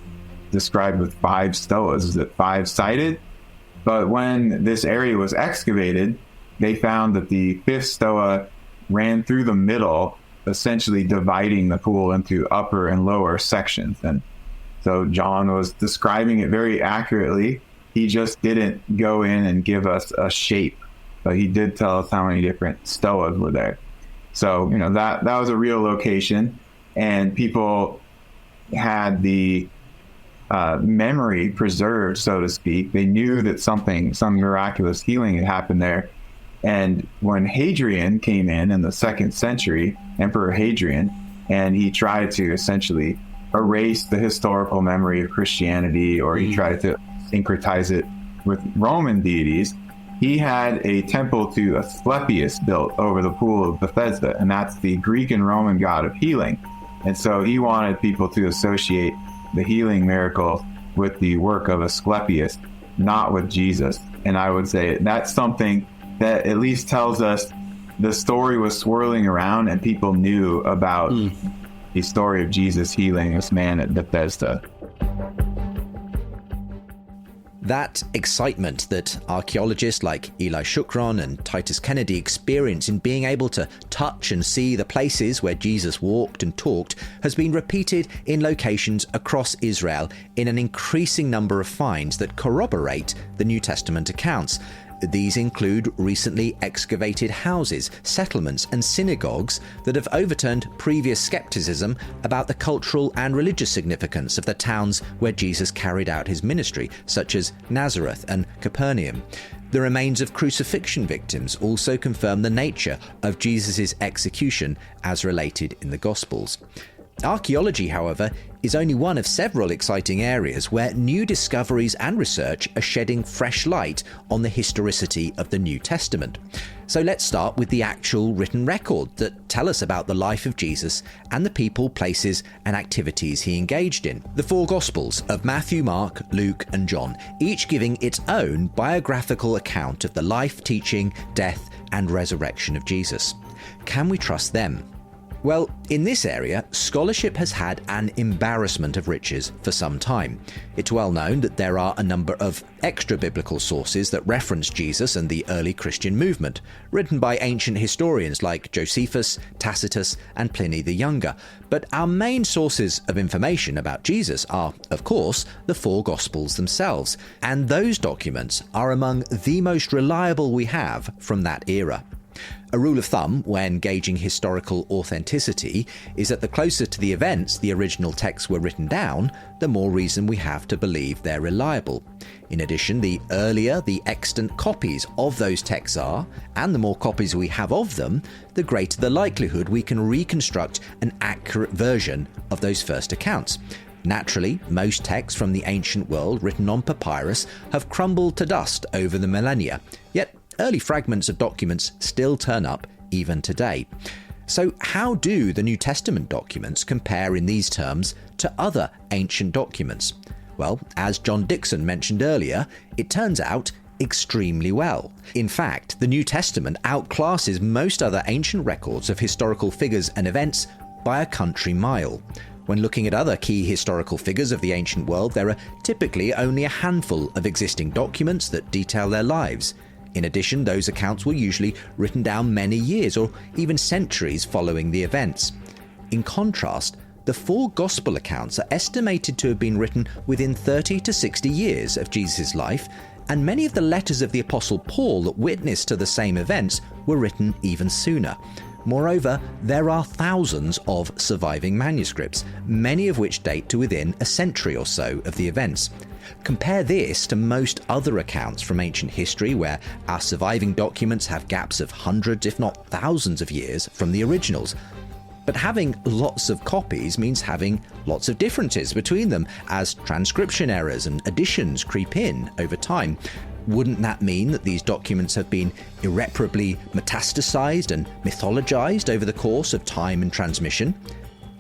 described with 5 stoas? Is it 5-sided? But when this area was excavated, they found that the 5th stoa ran through the middle, essentially dividing the pool into upper and lower sections. And so John was describing it very accurately. He just didn't go in and give us a shape, but he did tell us how many different stoas were there. So, that was a real location, and people had the memory preserved, so to speak. They knew that some miraculous healing had happened there. And when Hadrian came in the 2nd century, Emperor Hadrian, and he tried to essentially erase the historical memory of Christianity, or he tried to syncretize it with Roman deities, he had a temple to Asclepius built over the pool of Bethesda, and that's the Greek and Roman god of healing. And so he wanted people to associate the healing miracle with the work of Asclepius, not with Jesus. And I would say that's something that at least tells us the story was swirling around and people knew about the story of Jesus healing this man at Bethesda. That excitement that archaeologists like Eli Shukran and Titus Kennedy experience in being able to touch and see the places where Jesus walked and talked has been repeated in locations across Israel in an increasing number of finds that corroborate the New Testament accounts. These include recently excavated houses, settlements and synagogues that have overturned previous skepticism about the cultural and religious significance of the towns where Jesus carried out his ministry, such as Nazareth and Capernaum. The remains of crucifixion victims also confirm the nature of Jesus' execution as related in the Gospels. Archaeology, however, is only one of several exciting areas where new discoveries and research are shedding fresh light on the historicity of the New Testament. So let's start with the actual written record that tell us about the life of Jesus and the people, places and activities he engaged in. The four Gospels of Matthew, Mark, Luke and John, each giving its own biographical account of the life, teaching, death and resurrection of Jesus. Can we trust them? Well, in this area, scholarship has had an embarrassment of riches for some time. It's well known that there are a number of extra-biblical sources that reference Jesus and the early Christian movement, written by ancient historians like Josephus, Tacitus, and Pliny the Younger. But our main sources of information about Jesus are, of course, the four Gospels themselves, and those documents are among the most reliable we have from that era. A rule of thumb when gauging historical authenticity is that the closer to the events the original texts were written down, the more reason we have to believe they're reliable. In addition, the earlier the extant copies of those texts are, and the more copies we have of them, the greater the likelihood we can reconstruct an accurate version of those first accounts. Naturally, most texts from the ancient world written on papyrus have crumbled to dust over the millennia, yet early fragments of documents still turn up even today. So how do the New Testament documents compare in these terms to other ancient documents? Well, as John Dickson mentioned earlier, it turns out extremely well. In fact, the New Testament outclasses most other ancient records of historical figures and events by a country mile. When looking at other key historical figures of the ancient world, there are typically only a handful of existing documents that detail their lives. In addition, those accounts were usually written down many years or even centuries following the events. In contrast, the four Gospel accounts are estimated to have been written within 30 to 60 years of Jesus' life, and many of the letters of the Apostle Paul that witnessed to the same events were written even sooner. Moreover, there are thousands of surviving manuscripts, many of which date to within a century or so of the events. Compare this to most other accounts from ancient history where our surviving documents have gaps of hundreds, if not thousands of years from the originals. But having lots of copies means having lots of differences between them as transcription errors and additions creep in over time. Wouldn't that mean that these documents have been irreparably metastasized and mythologized over the course of time and transmission?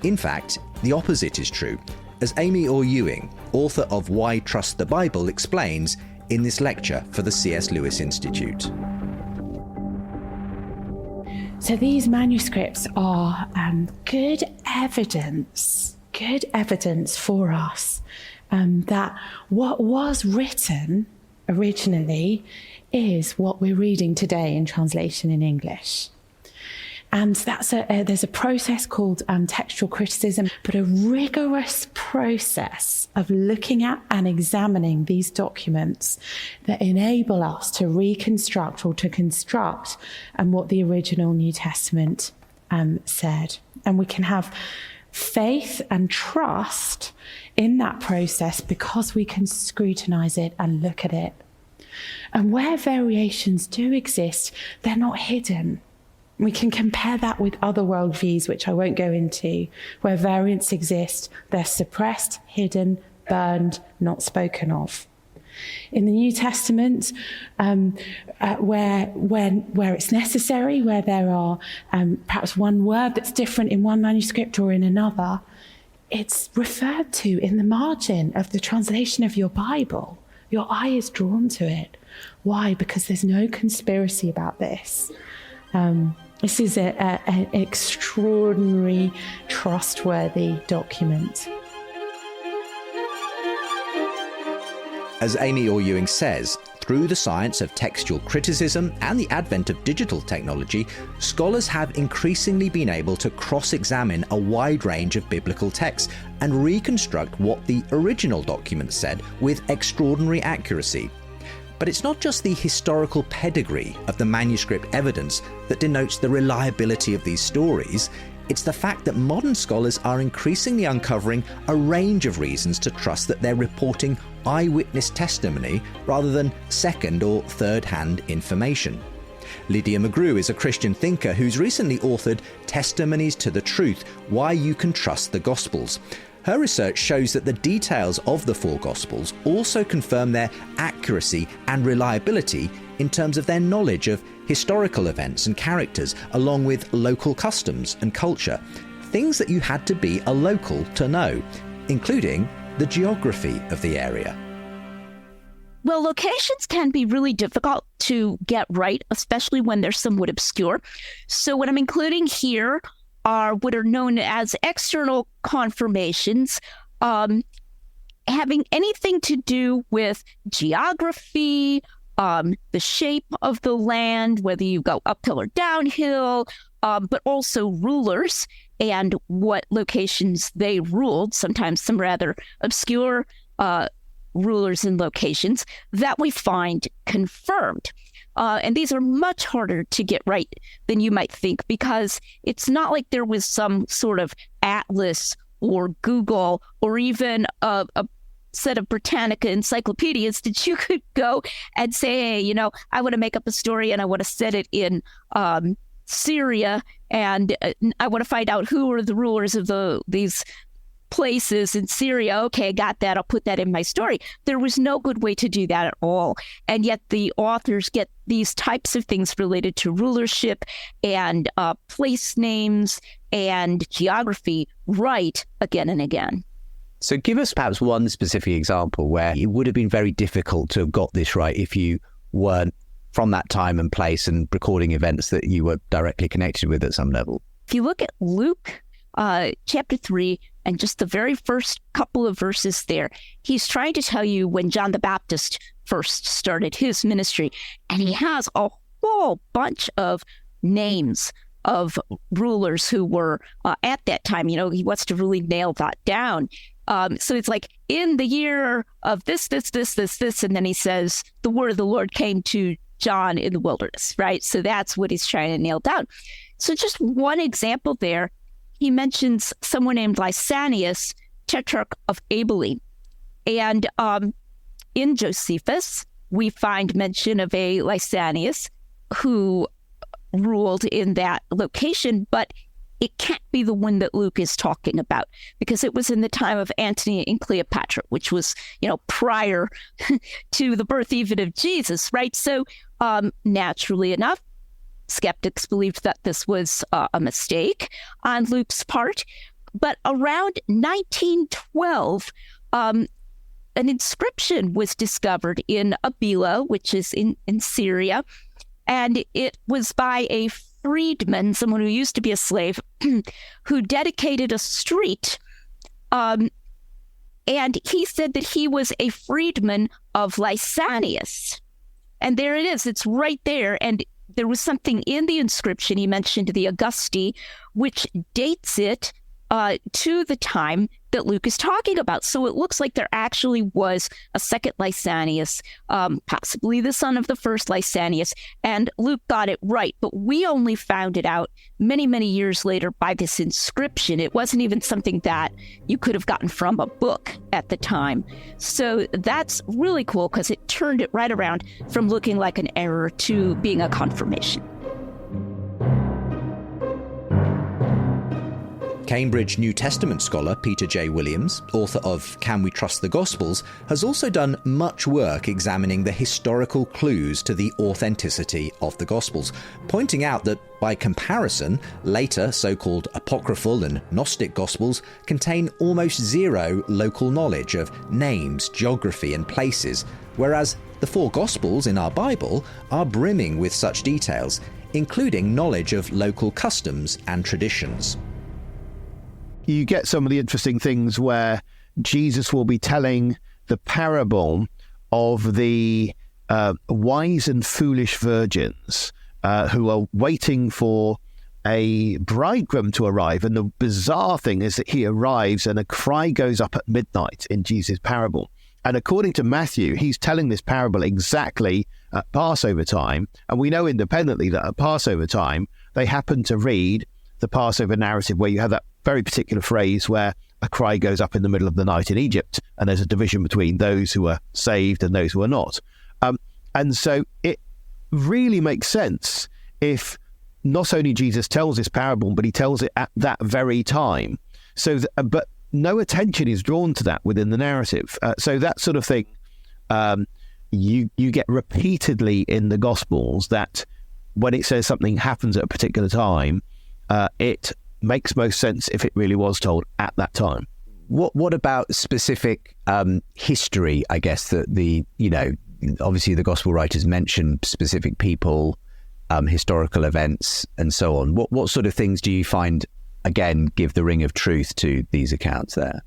In fact, the opposite is true, as Amy Orr Ewing, author of Why Trust the Bible, explains in this lecture for the C.S. Lewis Institute. So these manuscripts are good evidence for us that what was written originally is what we're reading today in translation in English. And there's a process called textual criticism, but a rigorous process of looking at and examining these documents that enable us to reconstruct or to construct what the original New Testament said. And we can have faith and trust in that process because we can scrutinize it and look at it. And where variations do exist, they're not hidden. We can compare that with other worldviews, which I won't go into, where variants exist. They're suppressed, hidden, burned, not spoken of. In the New Testament, where it's necessary, where there are perhaps one word that's different in one manuscript or in another, it's referred to in the margin of the translation of your Bible. Your eye is drawn to it. Why? Because there's no conspiracy about this. This is an extraordinary, trustworthy document. As Amy Orr Ewing says, through the science of textual criticism and the advent of digital technology, scholars have increasingly been able to cross-examine a wide range of biblical texts and reconstruct what the original document said with extraordinary accuracy. But it's not just the historical pedigree of the manuscript evidence that denotes the reliability of these stories. It's the fact that modern scholars are increasingly uncovering a range of reasons to trust that they're reporting eyewitness testimony rather than second or third-hand information. Lydia Mcgrew is a Christian thinker who's recently authored Testimonies to the Truth: Why You Can Trust the Gospels. Her research shows that the details of the four Gospels also confirm their accuracy and reliability in terms of their knowledge of historical events and characters, along with local customs and culture, things that you had to be a local to know, including the geography of the area. Well, locations can be really difficult to get right, especially when they're somewhat obscure. So what I'm including here are what are known as external confirmations, having anything to do with geography, the shape of the land, whether you go uphill or downhill, but also rulers and what locations they ruled, sometimes some rather obscure rulers and locations that we find confirmed. And these are much harder to get right than you might think, because it's not like there was some sort of atlas or Google or even a set of Britannica encyclopedias that you could go and say, hey, I want to make up a story and I want to set it in Syria, and I want to find out who are the rulers of these places in Syria. Okay, I got that. I'll put that in my story. There was no good way to do that at all. And yet the authors get these types of things related to rulership and place names and geography right again and again. So give us perhaps one specific example where it would have been very difficult to have got this right if you weren't from that time and place and recording events that you were directly connected with at some level. If you look at Luke chapter 3 and just the very first couple of verses there, he's trying to tell you when John the Baptist first started his ministry, and he has a whole bunch of names of rulers who were at that time. He wants to really nail that down. So it's like, in the year of this, and then he says, the word of the Lord came to John in the wilderness, right? So that's what he's trying to nail down. So just one example there, he mentions someone named Lysanias, tetrarch of Abilene. And in Josephus, we find mention of a Lysanias who ruled in that location, but it can't be the one that Luke is talking about, because it was in the time of Antony and Cleopatra, which was, prior to the birth even of Jesus, right? So naturally enough, skeptics believed that this was a mistake on Luke's part. But around 1912, an inscription was discovered in Abila, which is in Syria, and it was by a freedman, someone who used to be a slave, who dedicated a street. And he said that he was a freedman of Lysanias. And there it is. It's right there. And there was something in the inscription, he mentioned the Augusti, which dates it to the time that Luke is talking about. So it looks like there actually was a second Lysanias, possibly the son of the first Lysanias, and Luke got it right. But we only found it out many, many years later by this inscription. It wasn't even something that you could have gotten from a book at the time. So that's really cool, because it turned it right around from looking like an error to being a confirmation. Cambridge New Testament scholar Peter J. Williams, author of Can We Trust the Gospels, has also done much work examining the historical clues to the authenticity of the Gospels, pointing out that, by comparison, later so-called apocryphal and Gnostic Gospels contain almost zero local knowledge of names, geography, and places, whereas the four Gospels in our Bible are brimming with such details, including knowledge of local customs and traditions. You get some of the interesting things where Jesus will be telling the parable of the wise and foolish virgins who are waiting for a bridegroom to arrive. And the bizarre thing is that he arrives and a cry goes up at midnight in Jesus' parable. And according to Matthew, he's telling this parable exactly at Passover time. And we know independently that at Passover time, they happen to read the Passover narrative where you have that very particular phrase where a cry goes up in the middle of the night in Egypt, and there's a division between those who are saved and those who are not. And so really makes sense if not only Jesus tells this parable, but he tells it at that very time. But no attention is drawn to that within the narrative. So that sort of thing, you get repeatedly in the Gospels, that when it says something happens at a particular time, it makes most sense if it really was told at that time. What about specific history? I guess that obviously the Gospel writers mention specific people, historical events, and so on. What sort of things do you find, again, give the ring of truth to these accounts there?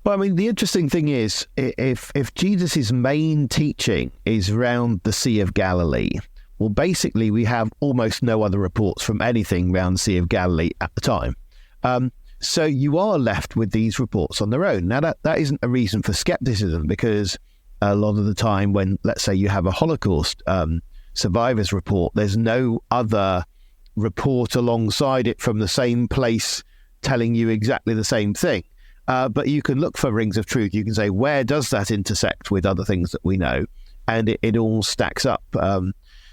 Well, I mean, the interesting thing is, if Jesus' main teaching is around the Sea of Galilee, well, basically we have almost no other reports from anything around the Sea of Galilee at the time. So you are left with these reports on their own. Now, that isn't a reason for skepticism, because a lot of the time when, let's say, you have a Holocaust survivors report, there's no other report alongside it from the same place telling you exactly the same thing. But you can look for rings of truth. You can say, where does that intersect with other things that we know? And it all stacks up.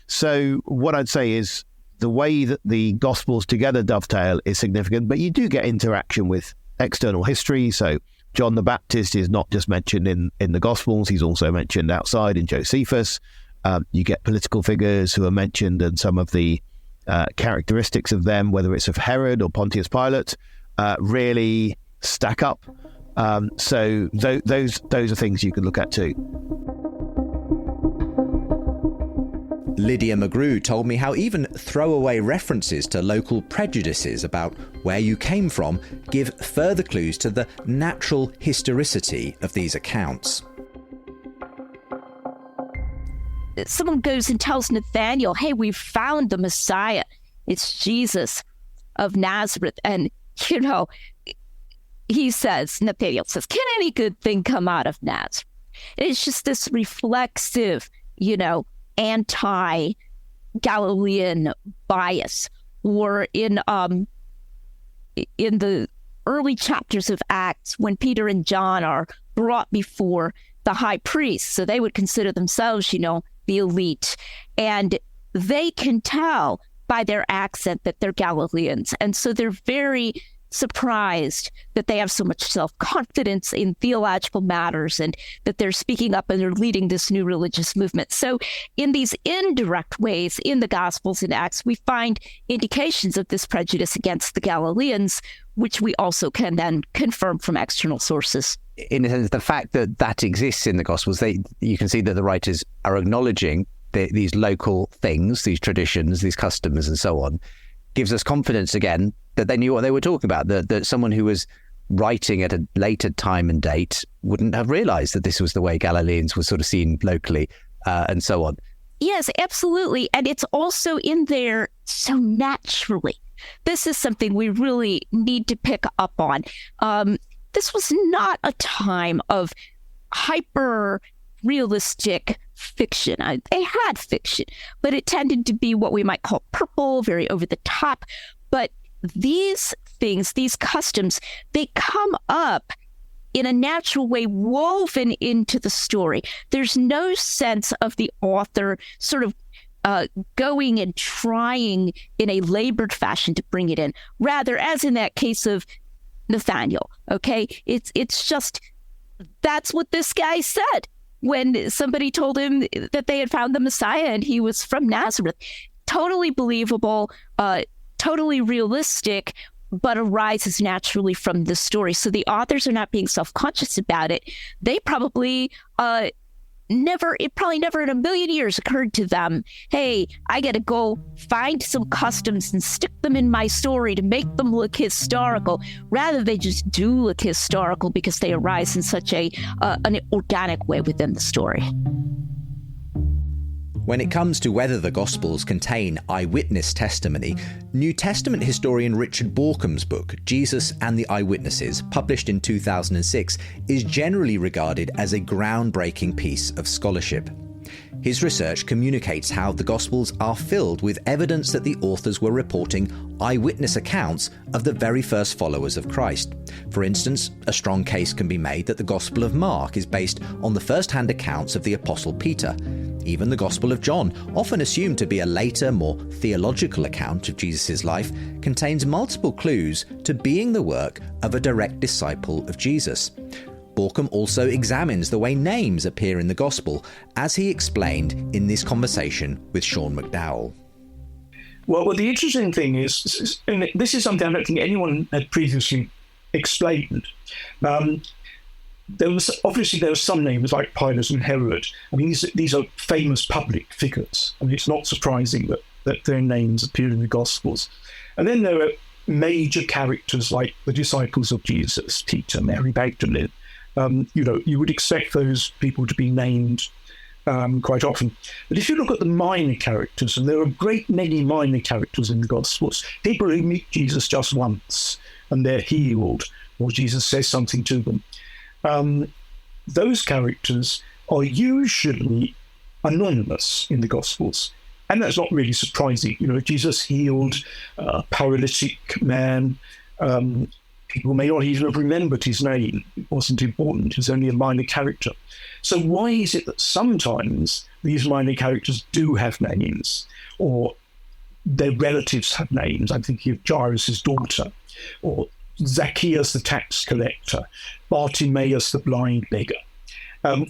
So what I'd say is the way that the Gospels together dovetail is significant, but you do get interaction with external history. So John the Baptist is not just mentioned in the Gospels, he's also mentioned outside in Josephus. You get political figures who are mentioned, and some of the characteristics of them, whether it's of Herod or Pontius Pilate, really stack up. So those are things you can look at too. Lydia Mcgrew told me how even throwaway references to local prejudices about where you came from give further clues to the natural historicity of these accounts. Someone goes and tells Nathaniel, hey, we've found the Messiah. It's Jesus of Nazareth. And, Nathaniel says, can any good thing come out of Nazareth? It's just this reflexive, anti-Galilean bias. Or in the early chapters of Acts, when Peter and John are brought before the high priest, so they would consider themselves, the elite, and they can tell by their accent that they're Galileans, and so they're very surprised that they have so much self-confidence in theological matters and that they're speaking up and they're leading this new religious movement. So in these indirect ways in the Gospels and Acts, we find indications of this prejudice against the Galileans, which we also can then confirm from external sources. In a sense, the fact that exists in the Gospels, you can see that the writers are acknowledging these local things, these traditions, these customs and so on, gives us confidence again that they knew what they were talking about, that someone who was writing at a later time and date wouldn't have realized that this was the way Galileans were sort of seen locally and so on. Yes, absolutely. And it's also in there so naturally. This is something we really need to pick up on. This was not a time of hyper-realistic fiction. They had fiction, but it tended to be what we might call purple, very over the top. But these things, these customs, they come up in a natural way, woven into the story. There's no sense of the author sort of going and trying in a labored fashion to bring it in. Rather, as in that case of Nathaniel, okay? It's just, that's what this guy said when somebody told him that they had found the Messiah and he was from Nazareth. Totally believable, totally realistic, but arises naturally from the story. So the authors are not being self-conscious about it. They probably never in a million years occurred to them, hey, I got to go find some customs and stick them in my story to make them look historical. Rather, they just do look historical because they arise in such an organic way within the story. When it comes to whether the Gospels contain eyewitness testimony, New Testament historian Richard Baucham's book, Jesus and the Eyewitnesses, published in 2006, is generally regarded as a groundbreaking piece of scholarship. His research communicates how the Gospels are filled with evidence that the authors were reporting eyewitness accounts of the very first followers of Christ. For instance, a strong case can be made that the Gospel of Mark is based on the first-hand accounts of the Apostle Peter. Even the Gospel of John, often assumed to be a later, more theological account of Jesus' life, contains multiple clues to being the work of a direct disciple of Jesus. Borkham also examines the way names appear in the Gospel, as he explained in this conversation with Sean McDowell. Well, the interesting thing is, and this is something I don't think anyone had previously explained. There were some names like Pilate and Herod. I mean, these are famous public figures. I mean, it's not surprising that their names appear in the Gospels. And then there are major characters like the disciples of Jesus, Peter, Mary Magdalene. You would expect those people to be named quite often. But if you look at the minor characters, and there are a great many minor characters in the Gospels, people who meet Jesus just once and they're healed, or Jesus says something to them. Those characters are usually anonymous in the Gospels. And that's not really surprising. Jesus healed a paralytic man. People may not even have remembered his name. It wasn't important. It was only a minor character. So why is it that sometimes these minor characters do have names, or their relatives have names? I'm thinking of Jairus' daughter, or Zacchaeus the tax collector, Bartimaeus the blind beggar.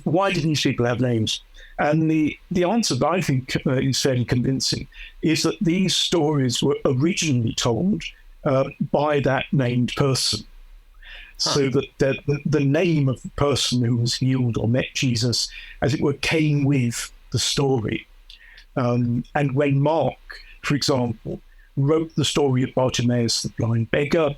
Why did these people have names? And the answer that I think is fairly convincing is that these stories were originally told by that named person. So that the name of the person who was healed or met Jesus, as it were, came with the story. And when Mark, for example, wrote the story of Bartimaeus the blind beggar,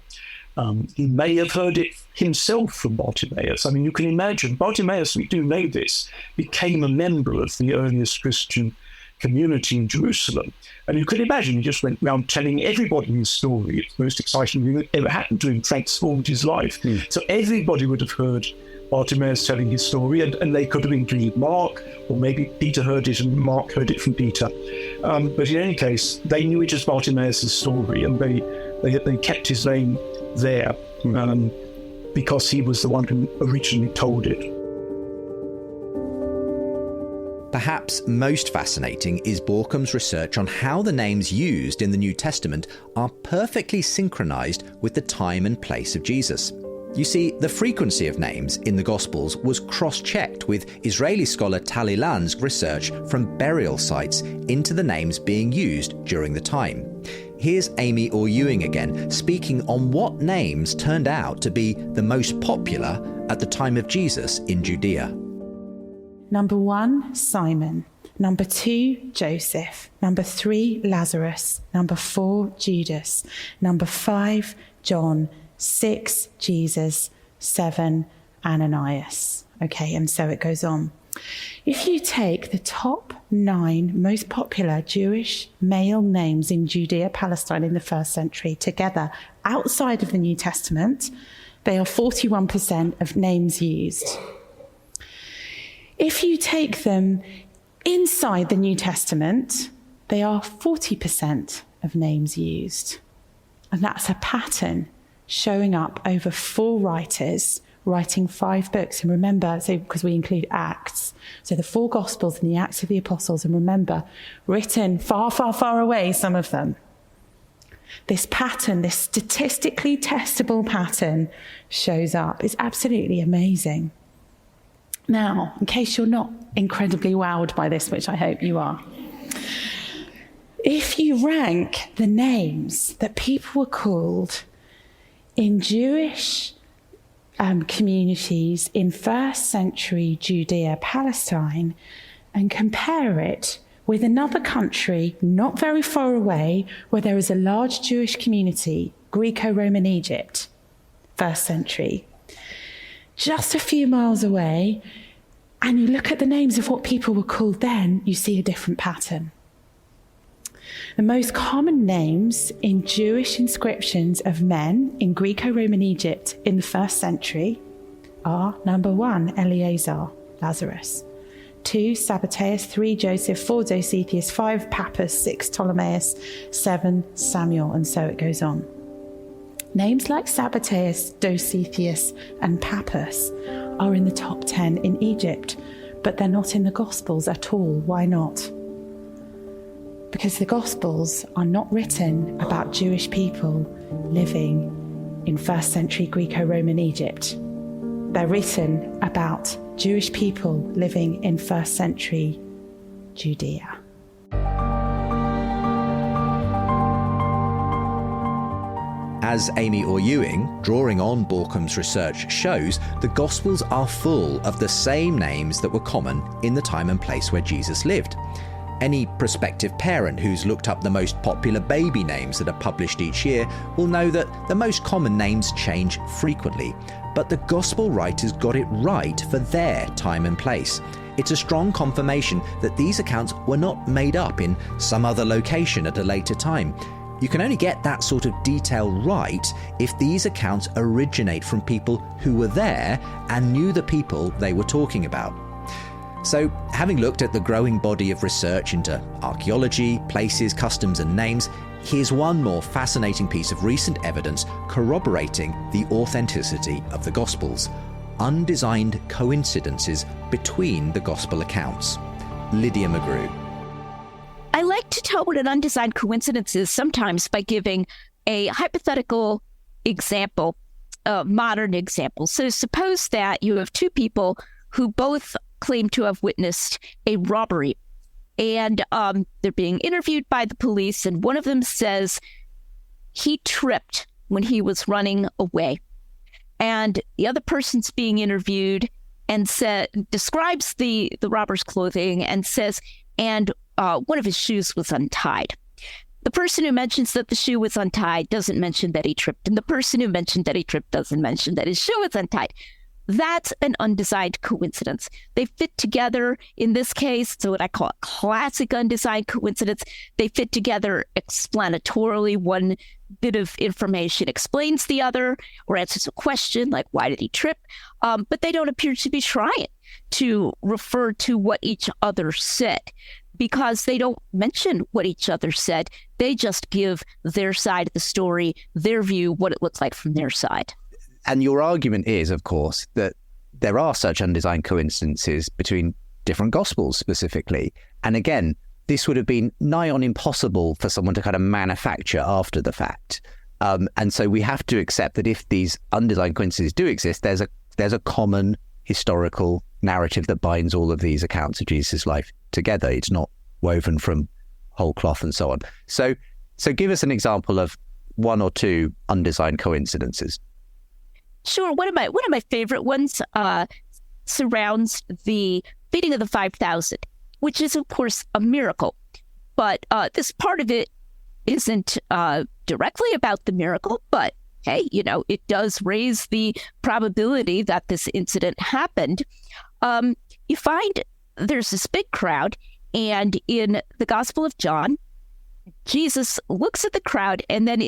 he may have heard it himself from Bartimaeus. I mean, you can imagine, Bartimaeus, we do know this, became a member of the earliest Christian community in Jerusalem. And you can imagine he just went around telling everybody his story. It's the most exciting thing that ever happened to him, transformed his life. So everybody would have heard Bartimaeus telling his story, and they could have included Mark, or maybe Peter heard it and Mark heard it from Peter. But in any case, they knew it as Bartimaeus' story, and they kept his name there because he was the one who originally told it. Perhaps most fascinating is Borkham's research on how the names used in the New Testament are perfectly synchronized with the time and place of Jesus. You see, the frequency of names in the Gospels was cross-checked with Israeli scholar Tali Land's research from burial sites into the names being used during the time. Here's Amy Orr-Ewing again, speaking on what names turned out to be the most popular at the time of Jesus in Judea. Number 1, Simon. Number 2, Joseph. Number 3, Lazarus. Number 4, Judas. Number 5, John. 6, Jesus. 7, Ananias. Okay, and so it goes on. If you take the top 9 most popular Jewish male names in Judea, Palestine in the first century together outside of the New Testament, they are 41% of names used. If you take them inside the New Testament, they are 40% of names used. And that's a pattern showing up over 4 writers writing 5 books. And remember, so because we include Acts, so the 4 Gospels and the Acts of the Apostles, and remember, written far, far, far away, some of them. This pattern, this statistically testable pattern shows up. It's absolutely amazing. Now, in case you're not incredibly wowed by this, which I hope you are, if you rank the names that people were called in Jewish communities in first century Judea, Palestine, and compare it with another country not very far away where there is a large Jewish community, Greco-Roman Egypt, first century, just a few miles away, and you look at the names of what people were called then, you see a different pattern. The most common names in Jewish inscriptions of men in Greco-Roman Egypt in the first century are number 1, Eleazar, Lazarus, 2, Sabbateus, 3, Joseph, 4, Dositheus, 5, Pappus, 6, Ptolemaeus, 7, Samuel, and so it goes on. Names like Sabbateus, Dositheus, and Pappus are in the top 10 in Egypt, but they're not in the Gospels at all. Why not? Because the Gospels are not written about Jewish people living in first century Greco-Roman Egypt. They're written about Jewish people living in first century Judea. As Amy Orr-Ewing, drawing on Borkham's research, shows, the Gospels are full of the same names that were common in the time and place where Jesus lived. Any prospective parent who's looked up the most popular baby names that are published each year will know that the most common names change frequently, but the Gospel writers got it right for their time and place. It's a strong confirmation that these accounts were not made up in some other location at a later time. You can only get that sort of detail right if these accounts originate from people who were there and knew the people they were talking about. So, having looked at the growing body of research into archaeology, places, customs and names, here's one more fascinating piece of recent evidence corroborating the authenticity of the Gospels: undesigned coincidences between the Gospel accounts. Lydia Mcgrew. I like to tell what an undesigned coincidence is sometimes by giving a hypothetical example, a modern example. So suppose that you have two people who both claim to have witnessed a robbery, and they're being interviewed by the police, and one of them says he tripped when he was running away. And the other person's being interviewed and describes the robber's clothing and says, and one of his shoes was untied. The person who mentions that the shoe was untied doesn't mention that he tripped, and the person who mentioned that he tripped doesn't mention that his shoe was untied. That's an undesigned coincidence. They fit together in this case, so what I call a classic undesigned coincidence. They fit together explanatorily. One bit of information explains the other or answers a question like, why did he trip? But they don't appear to be trying to refer to what each other said, because they don't mention what each other said. They just give their side of the story, their view, what it looks like from their side. And your argument is, of course, that there are such undesigned coincidences between different Gospels specifically. And again, this would have been nigh on impossible for someone to kind of manufacture after the fact. And so we have to accept that if these undesigned coincidences do exist, there's a common historical narrative that binds all of these accounts of Jesus' life together. It's not woven from whole cloth and so on. So give us an example of one or two undesigned coincidences. Sure. One of my favorite ones surrounds the feeding of the 5,000, which is, of course, a miracle. But this part of it isn't directly about the miracle, but hey, it does raise the probability that this incident happened. You find there's this big crowd, and in the Gospel of John, Jesus looks at the crowd, and then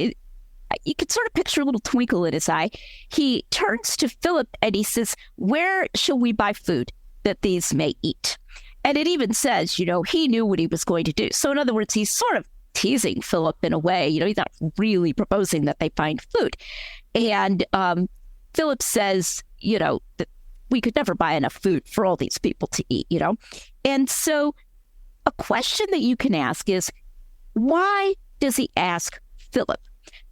you can sort of picture a little twinkle in his eye. He turns to Philip and he says, where shall we buy food that these may eat? And it even says, he knew what he was going to do. So in other words, he's sort of teasing Philip in a way. He's not really proposing that they find food. And Philip says, that we could never buy enough food for all these people to eat, And so a question that you can ask is, why does he ask Philip?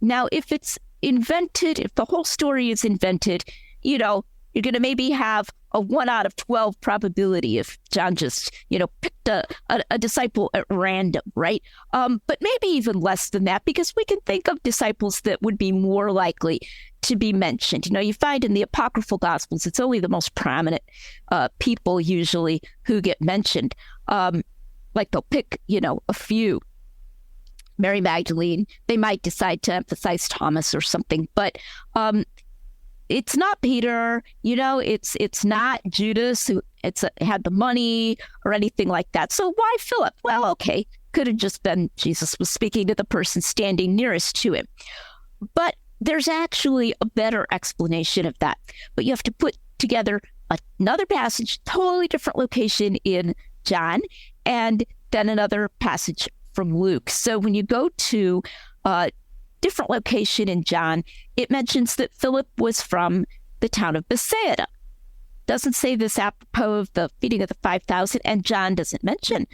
Now, if it's invented, if the whole story is invented, you're going to maybe have a 1 out of 12 probability if John just, picked a disciple at random, right? But maybe even less than that, because we can think of disciples that would be more likely to be mentioned. You find in the apocryphal Gospels, it's only the most prominent people usually who get mentioned. Like they'll pick, a few. Mary Magdalene, they might decide to emphasize Thomas or something, but it's not Peter, it's not Judas who had the money or anything like that. So why Philip? Well, okay, could have just been Jesus was speaking to the person standing nearest to him. But there's actually a better explanation of that. But you have to put together another passage, totally different location in John, and then another passage from Luke. So when you go to a different location in John, it mentions that Philip was from the town of Bethsaida. doesn't say this apropos of the feeding of the 5,000, and John doesn't mention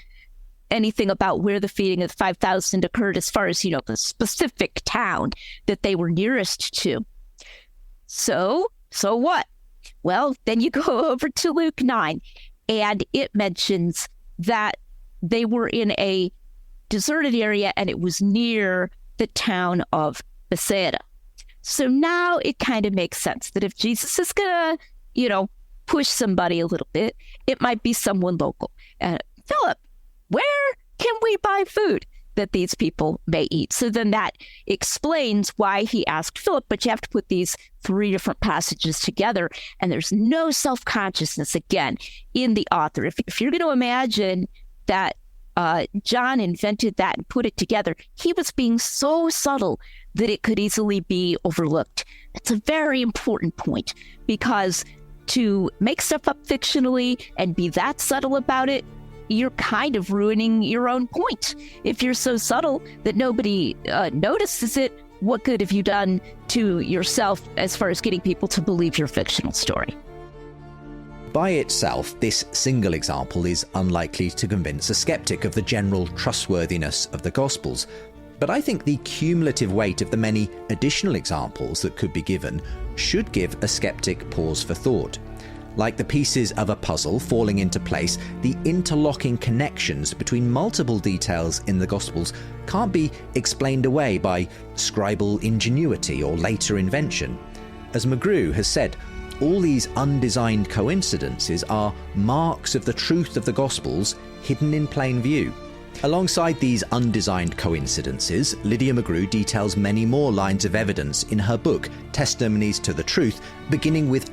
anything about where the feeding of the 5,000 occurred as far as, the specific town that they were nearest to. So what? Well, then you go over to Luke 9, and it mentions that they were in a deserted area, and it was near the town of Bethsaida. So now it kind of makes sense that if Jesus is going to, push somebody a little bit, it might be someone local. Philip, where can we buy food that these people may eat? So then that explains why he asked Philip, but you have to put these 3 different passages together, and there's no self-consciousness, again, in the author. If you're going to imagine that John invented that and put it together, he was being so subtle that it could easily be overlooked. That's a very important point, because to make stuff up fictionally and be that subtle about it, you're kind of ruining your own point. If you're so subtle that nobody notices it, what good have you done to yourself as far as getting people to believe your fictional story? By itself, this single example is unlikely to convince a skeptic of the general trustworthiness of the Gospels. But I think the cumulative weight of the many additional examples that could be given should give a skeptic pause for thought. Like the pieces of a puzzle falling into place, the interlocking connections between multiple details in the Gospels can't be explained away by scribal ingenuity or later invention. As Mcgrew has said, all these undesigned coincidences are marks of the truth of the Gospels hidden in plain view. Alongside these undesigned coincidences, Lydia Mcgrew details many more lines of evidence in her book, Testimonies to the Truth, beginning with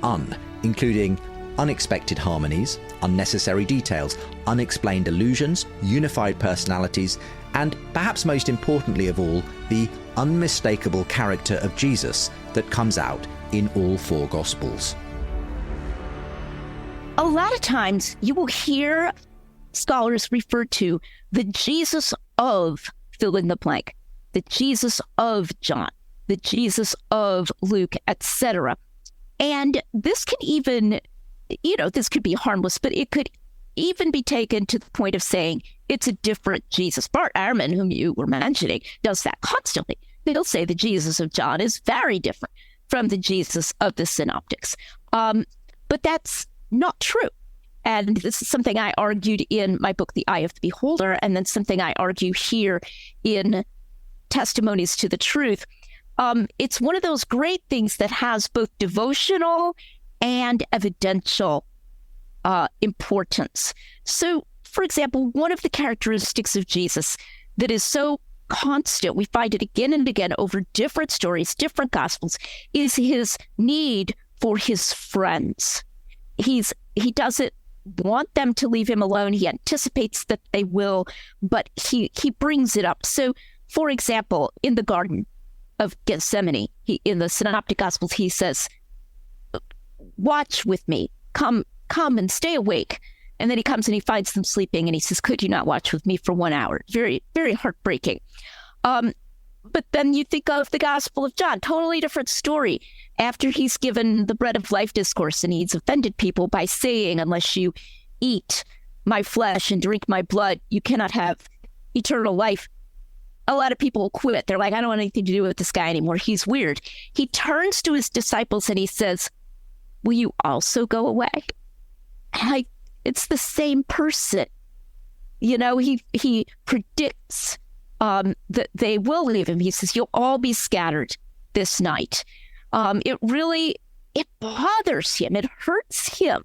including unexpected harmonies, unnecessary details, unexplained illusions, unified personalities, and perhaps most importantly of all, the unmistakable character of Jesus that comes out in all 4 Gospels. A lot of times you will hear scholars refer to the Jesus of fill in the blank, the Jesus of John, the Jesus of Luke, etc. And this can even, this could be harmless, but it could even be taken to the point of saying it's a different Jesus. Bart Ehrman, whom you were mentioning, does that constantly. They'll say the Jesus of John is very different from the Jesus of the synoptics. But that's not true. And this is something I argued in my book, The Eye of the Beholder, and then something I argue here in Testimonies to the Truth. It's one of those great things that has both devotional and evidential importance. So, for example, one of the characteristics of Jesus that is so constant, we find it again and again over different stories, different Gospels, is his need for his friends. He doesn't want them to leave him alone. He anticipates that they will, but he brings it up. So, for example, in the Garden of Gethsemane, in the Synoptic Gospels, he says, watch with me, come and stay awake. And then he comes and he finds them sleeping and he says, could you not watch with me for 1 hour? Very, very heartbreaking. But then you think of the Gospel of John, totally different story. After he's given the bread of life discourse and he's offended people by saying, unless you eat my flesh and drink my blood, you cannot have eternal life. A lot of people quit. They're like, I don't want anything to do with this guy anymore. He's weird. He turns to his disciples and he says, will you also go away? It's the same person. He predicts that they will leave him. He says, you'll all be scattered this night. It bothers him. It hurts him.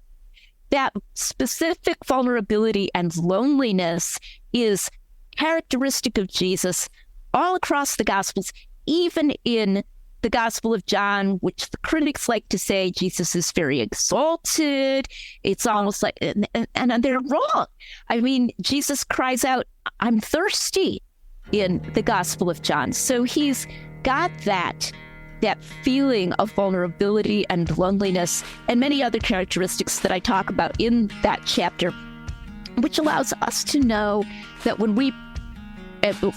That specific vulnerability and loneliness is characteristic of Jesus all across the Gospels, even in the Gospel of John, which the critics like to say Jesus is very exalted. It's almost like, and they're wrong. I mean, Jesus cries out, I'm thirsty in the Gospel of John. So he's got that feeling of vulnerability and loneliness and many other characteristics that I talk about in that chapter, which allows us to know that when we,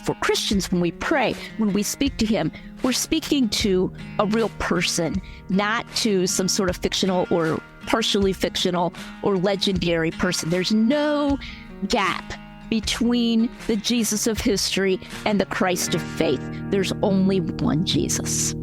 for Christians, when we pray, when we speak to him, we're speaking to a real person, not to some sort of fictional or partially fictional, or legendary person. There's no gap between the Jesus of history and the Christ of faith. There's only one Jesus.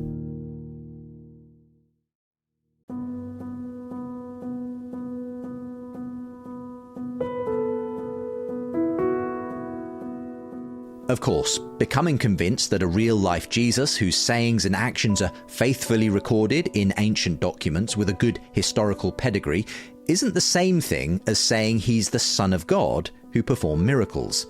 Of course, becoming convinced that a real-life Jesus whose sayings and actions are faithfully recorded in ancient documents with a good historical pedigree isn't the same thing as saying he's the Son of God who performed miracles.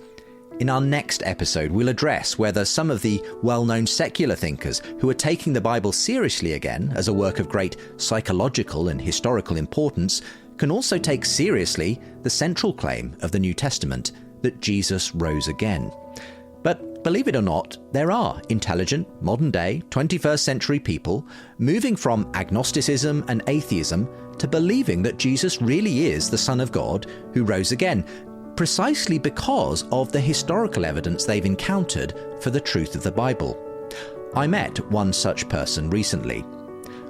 In our next episode, we'll address whether some of the well-known secular thinkers who are taking the Bible seriously again as a work of great psychological and historical importance can also take seriously the central claim of the New Testament, that Jesus rose again. But believe it or not, there are intelligent, modern-day, 21st century people moving from agnosticism and atheism to believing that Jesus really is the Son of God who rose again, precisely because of the historical evidence they've encountered for the truth of the Bible. I met one such person recently.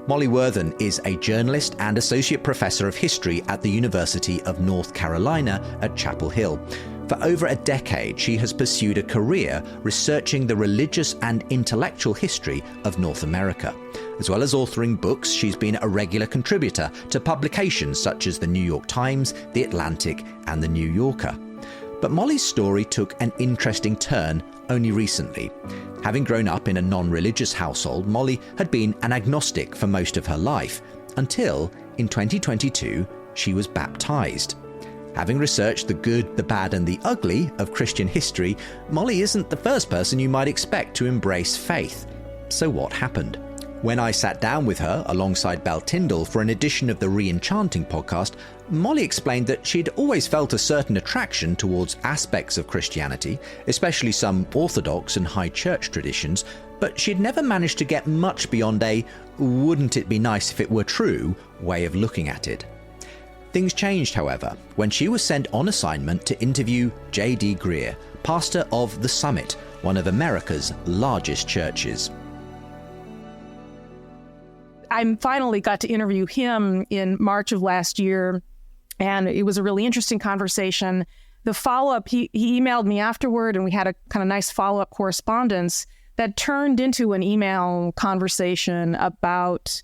Molly Worthen is a journalist and associate professor of history at the University of North Carolina at Chapel Hill. For over a decade, she has pursued a career researching the religious and intellectual history of North America. As well as authoring books, she's been a regular contributor to publications such as the New York Times, The Atlantic, and The New Yorker. But Molly's story took an interesting turn only recently. Having grown up in a non-religious household, Molly had been an agnostic for most of her life, until in 2022 she was baptized. Having researched the good, the bad and the ugly of Christian history, Molly isn't the first person you might expect to embrace faith. So what happened? When I sat down with her alongside Belle Tyndall for an edition of the Re-Enchanting podcast, Molly explained that she'd always felt a certain attraction towards aspects of Christianity, especially some Orthodox and High Church traditions, but she'd never managed to get much beyond a "wouldn't it be nice if it were true" way of looking at it. Things changed, however, when she was sent on assignment to interview J.D. Greer, pastor of The Summit, one of America's largest churches. I finally got to interview him in March of last year, and it was a really interesting conversation. The follow-up, he emailed me afterward, and we had a kind of nice follow-up correspondence that turned into an email conversation about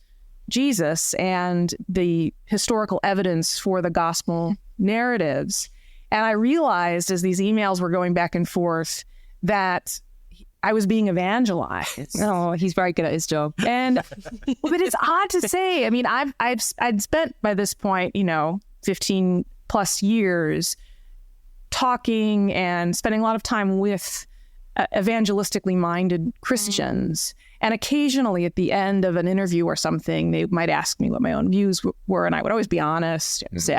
Jesus and the historical evidence for the gospel narratives. And I realized as these emails were going back and forth that I was being evangelized. Oh, he's very good at his job. And but it's odd to say. I mean, I'd spent by this point, 15 plus years talking and spending a lot of time with evangelistically minded Christians. And occasionally at the end of an interview or something, they might ask me what my own views were. And I would always be honest and say,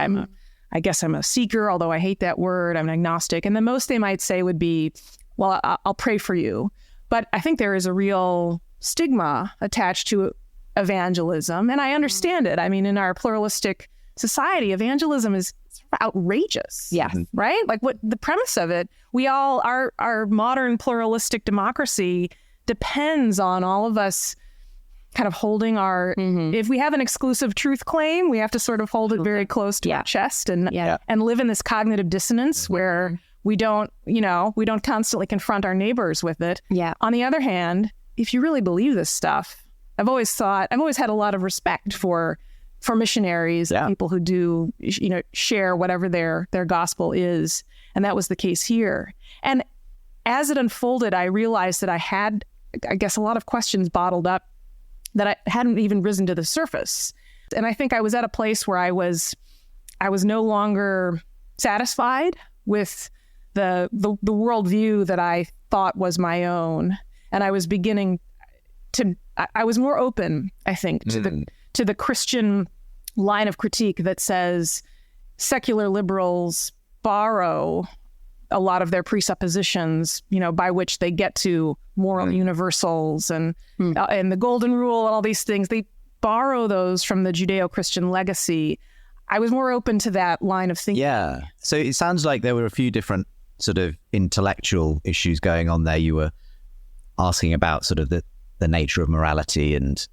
I guess I'm a seeker, although I hate that word. I'm an agnostic. And the most they might say would be, well, I'll pray for you. But I think there is a real stigma attached to evangelism. And I understand it. I mean, in our pluralistic society, evangelism is outrageous. Yeah. Right? Like what the premise of it, our modern pluralistic democracy depends on all of us kind of holding our, if we have an exclusive truth claim, we have to sort of hold it very close to our chest and live in this cognitive dissonance where we don't constantly confront our neighbors with it. Yeah. On the other hand, if you really believe this stuff, I've always had a lot of respect for missionaries, people who do, share whatever their gospel is. And that was the case here. And as it unfolded, I realized that I had, I guess, a lot of questions bottled up that I hadn't even risen to the surface. And I think I was at a place where I was no longer satisfied with the worldview that I thought was my own. And I was beginning I was more open, I think, to the Christian line of critique that says secular liberals borrow a lot of their presuppositions, by which they get to moral universals and the golden rule and all these things. They borrow those from the Judeo-Christian legacy. I was more open to that line of thinking. Yeah. So it sounds like there were a few different sort of intellectual issues going on there. You were asking about sort of the nature of morality and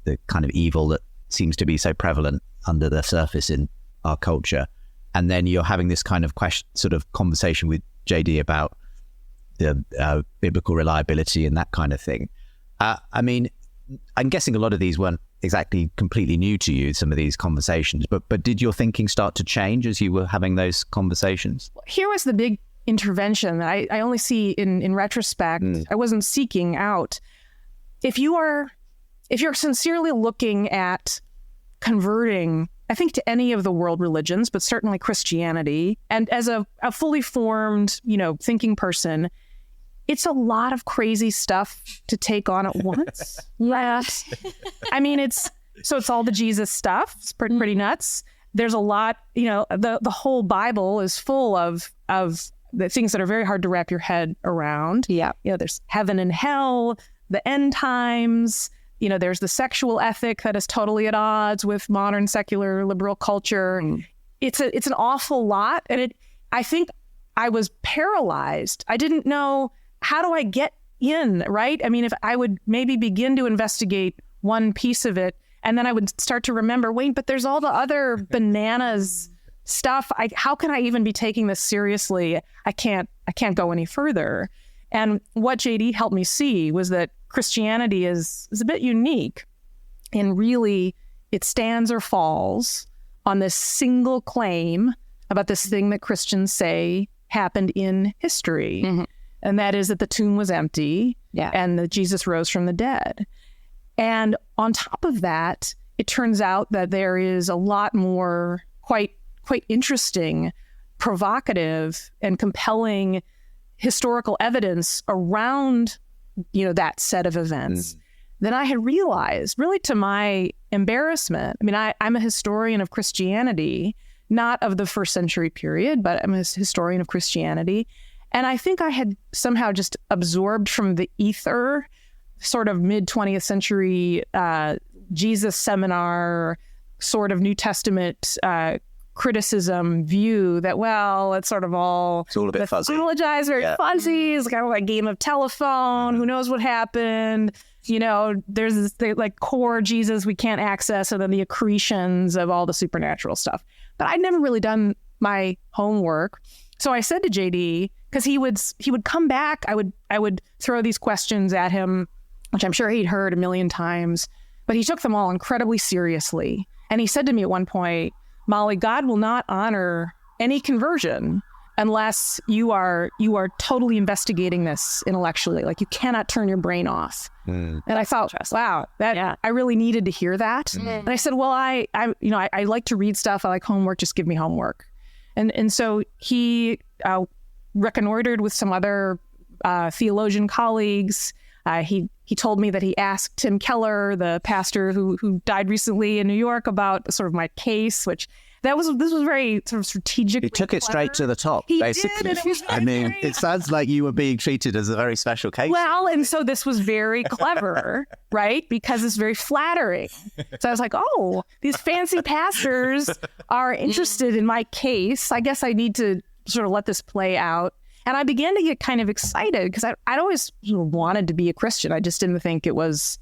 the kind of evil that seems to be so prevalent under the surface in our culture. And then you're having this kind of sort of conversation with JD about the biblical reliability and that kind of thing. I mean, I'm guessing a lot of these weren't exactly completely new to you, some of these conversations, but did your thinking start to change as you were having those conversations? Here was the big intervention that I only see in retrospect. I wasn't seeking out. If you're sincerely looking at converting, I think, to any of the world religions, but certainly Christianity, and as a fully formed, thinking person, it's a lot of crazy stuff to take on at once. Yeah. I mean, it's all the Jesus stuff. It's pretty nuts. There's a lot, the whole Bible is full of the things that are very hard to wrap your head around. Yeah. There's heaven and hell, the end times, there's the sexual ethic that is totally at odds with modern secular liberal culture. It's an awful lot. And I think I was paralyzed. I didn't know, how do I get in, right? I mean, if I would maybe begin to investigate one piece of it, and then I would start to remember, wait, but there's all the other bananas stuff. How can I even be taking this seriously? I can't go any further. And what JD helped me see was that Christianity is a bit unique, and really it stands or falls on this single claim about this thing that Christians say happened in history. And that is that the tomb was empty and that Jesus rose from the dead. And on top of that, it turns out that there is a lot more quite interesting, provocative, and compelling historical evidence around, that set of events than I had realized, really to my embarrassment. I mean, I'm a historian of Christianity, not of the first century period, but I'm a historian of Christianity. And I think I had somehow just absorbed from the ether, sort of mid-20th century Jesus seminar, sort of New Testament criticism view that, well, it's sort of it's all a bit fuzzy. Mythologized, very fuzzy. It's kind of like a game of telephone. Who knows what happened? There's this like core Jesus we can't access, and then the accretions of all the supernatural stuff. But I'd never really done my homework. So I said to JD, because he would come back, I would throw these questions at him, which I'm sure he'd heard a million times, but he took them all incredibly seriously. And he said to me at one point, Molly, God will not honor any conversion unless you are totally investigating this intellectually. Like, you cannot turn your brain off. And I thought, wow, I really needed to hear that. And I said, well, I like to read stuff. I like homework. Just give me homework. And so he reconnoitered with some other theologian colleagues. He told me that he asked Tim Keller, the pastor who died recently in New York, about sort of my case, which this was very sort of strategic. He took it straight to the top, basically. It sounds like you were being treated as a very special case. Well, and so this was very clever, right? Because it's very flattering. So I was like, oh, these fancy pastors are interested in my case. I guess I need to sort of let this play out. And I began to get kind of excited because I'd always wanted to be a Christian. I just didn't think it was.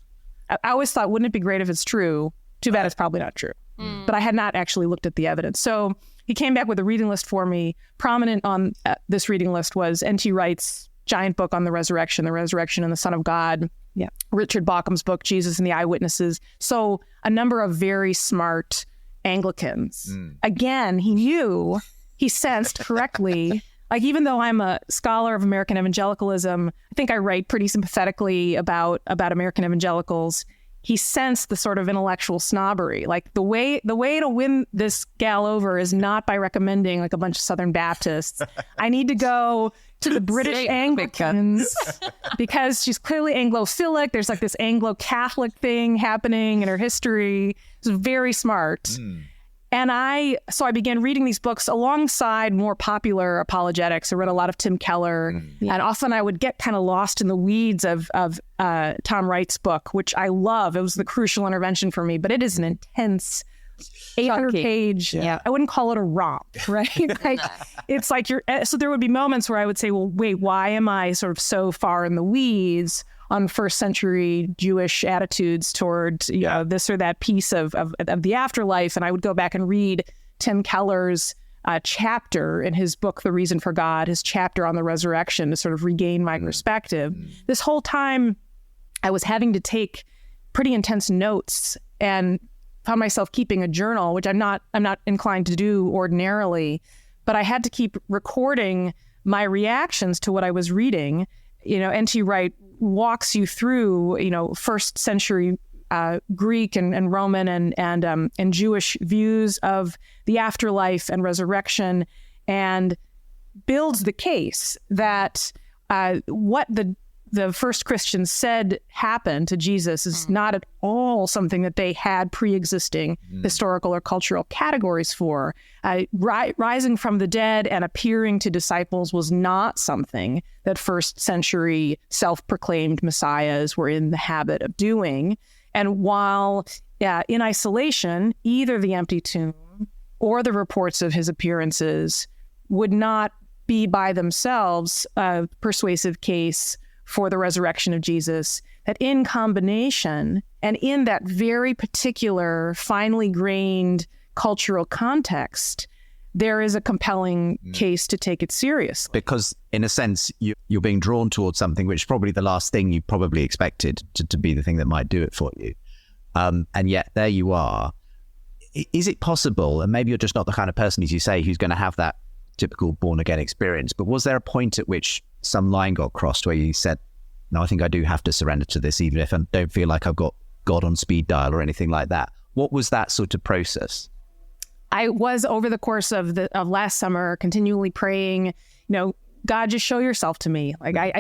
I always thought, wouldn't it be great if it's true? Too bad it's probably not true. But I had not actually looked at the evidence. So he came back with a reading list for me. Prominent on this reading list was N.T. Wright's giant book on the Resurrection and the Son of God. Yeah. Richard Bauckham's book, Jesus and the Eyewitnesses. So a number of very smart Anglicans. Again, he sensed correctly. Like, even though I'm a scholar of American evangelicalism, I think I write pretty sympathetically about American evangelicals. He sensed the sort of intellectual snobbery. Like, the way to win this gal over is not by recommending like a bunch of Southern Baptists. I need to go to the British Anglicans because she's clearly Anglophilic. There's like this Anglo-Catholic thing happening in her history. It's very smart. And I began reading these books alongside more popular apologetics. I read a lot of Tim Keller, and often I would get kind of lost in the weeds of Tom Wright's book, which I love. It was the crucial intervention for me, but it is an intense 800-page. I wouldn't call it a romp, right? Like, so there would be moments where I would say, well, wait, why am I sort of so far in the weeds? on first century Jewish attitudes toward this or that piece of the afterlife. And I would go back and read Tim Keller's chapter in his book, The Reason for God, his chapter on the resurrection, to sort of regain my perspective. This whole time I was having to take pretty intense notes and found myself keeping a journal, which I'm not inclined to do ordinarily, but I had to keep recording my reactions to what I was reading. N.T. Wright walks you through, first century Greek and Roman and Jewish views of the afterlife and resurrection, and builds the case that what the first Christians said happened to Jesus is not at all something that they had pre-existing historical or cultural categories for. Rising from the dead and appearing to disciples was not something that first century self-proclaimed messiahs were in the habit of doing. And while in isolation, either the empty tomb or the reports of his appearances would not be by themselves a persuasive case for the resurrection of Jesus, that in combination and in that very particular, finely grained cultural context, there is a compelling case to take it seriously. Because in a sense, you're being drawn towards something which is probably the last thing you probably expected to be the thing that might do it for you. And yet there you are. Is it possible, and maybe you're just not the kind of person, as you say, who's going to have that typical born-again experience, but was there a point at which some line got crossed where you said, no, I think I do have to surrender to this, even if I don't feel like I've got God on speed dial or anything like that? What was that sort of process? I was, over the course of last summer, continually praying, God, just show yourself to me. Like I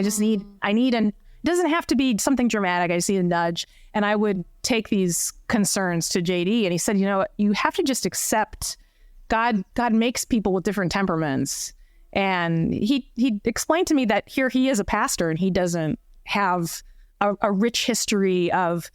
need it doesn't have to be something dramatic. I just need a nudge. And I would take these concerns to JD, and he said, you have to just accept God makes people with different temperaments. And he explained to me that here he is a pastor and he doesn't have a rich history of,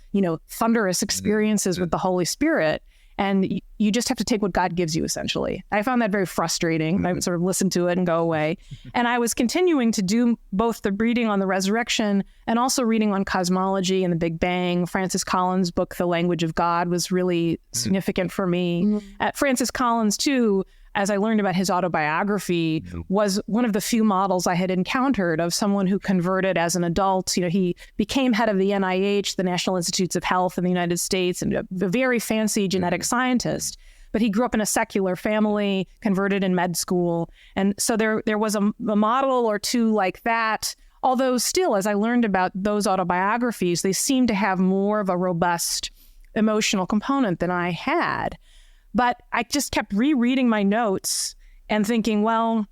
thunderous experiences with the Holy Spirit. And you just have to take what God gives you, essentially. I found that very frustrating. I would sort of listen to it and go away. And I was continuing to do both the reading on the resurrection and also reading on cosmology and the Big Bang. Francis Collins' book, The Language of God, was really significant for me. Francis Collins, too, as I learned about his autobiography, was one of the few models I had encountered of someone who converted as an adult. He became head of the NIH, the National Institutes of Health in the United States, and a very fancy genetic scientist. But he grew up in a secular family, converted in med school. And so there was a model or two like that. Although still, as I learned about those autobiographies, they seemed to have more of a robust emotional component than I had. But I just kept rereading my notes and thinking, well,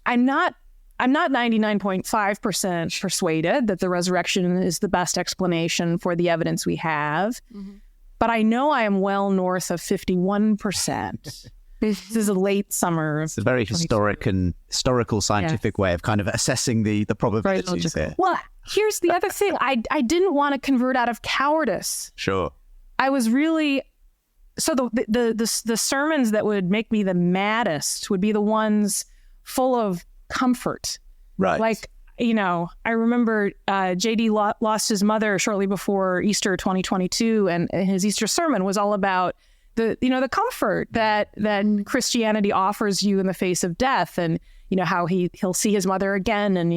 I'm not 99.5% persuaded that the resurrection is the best explanation for the evidence we have. But I know I am well north of 51%. This is a late summer. It's a very historical scientific way of kind of assessing the probabilities there. Well, here's the other thing. I didn't want to convert out of cowardice. Sure. I was really... So the sermons that would make me the maddest would be the ones full of comfort. Right. Like, I remember JD lost his mother shortly before Easter 2022, and his Easter sermon was all about the comfort that Christianity offers you in the face of death, and how he'll see his mother again, and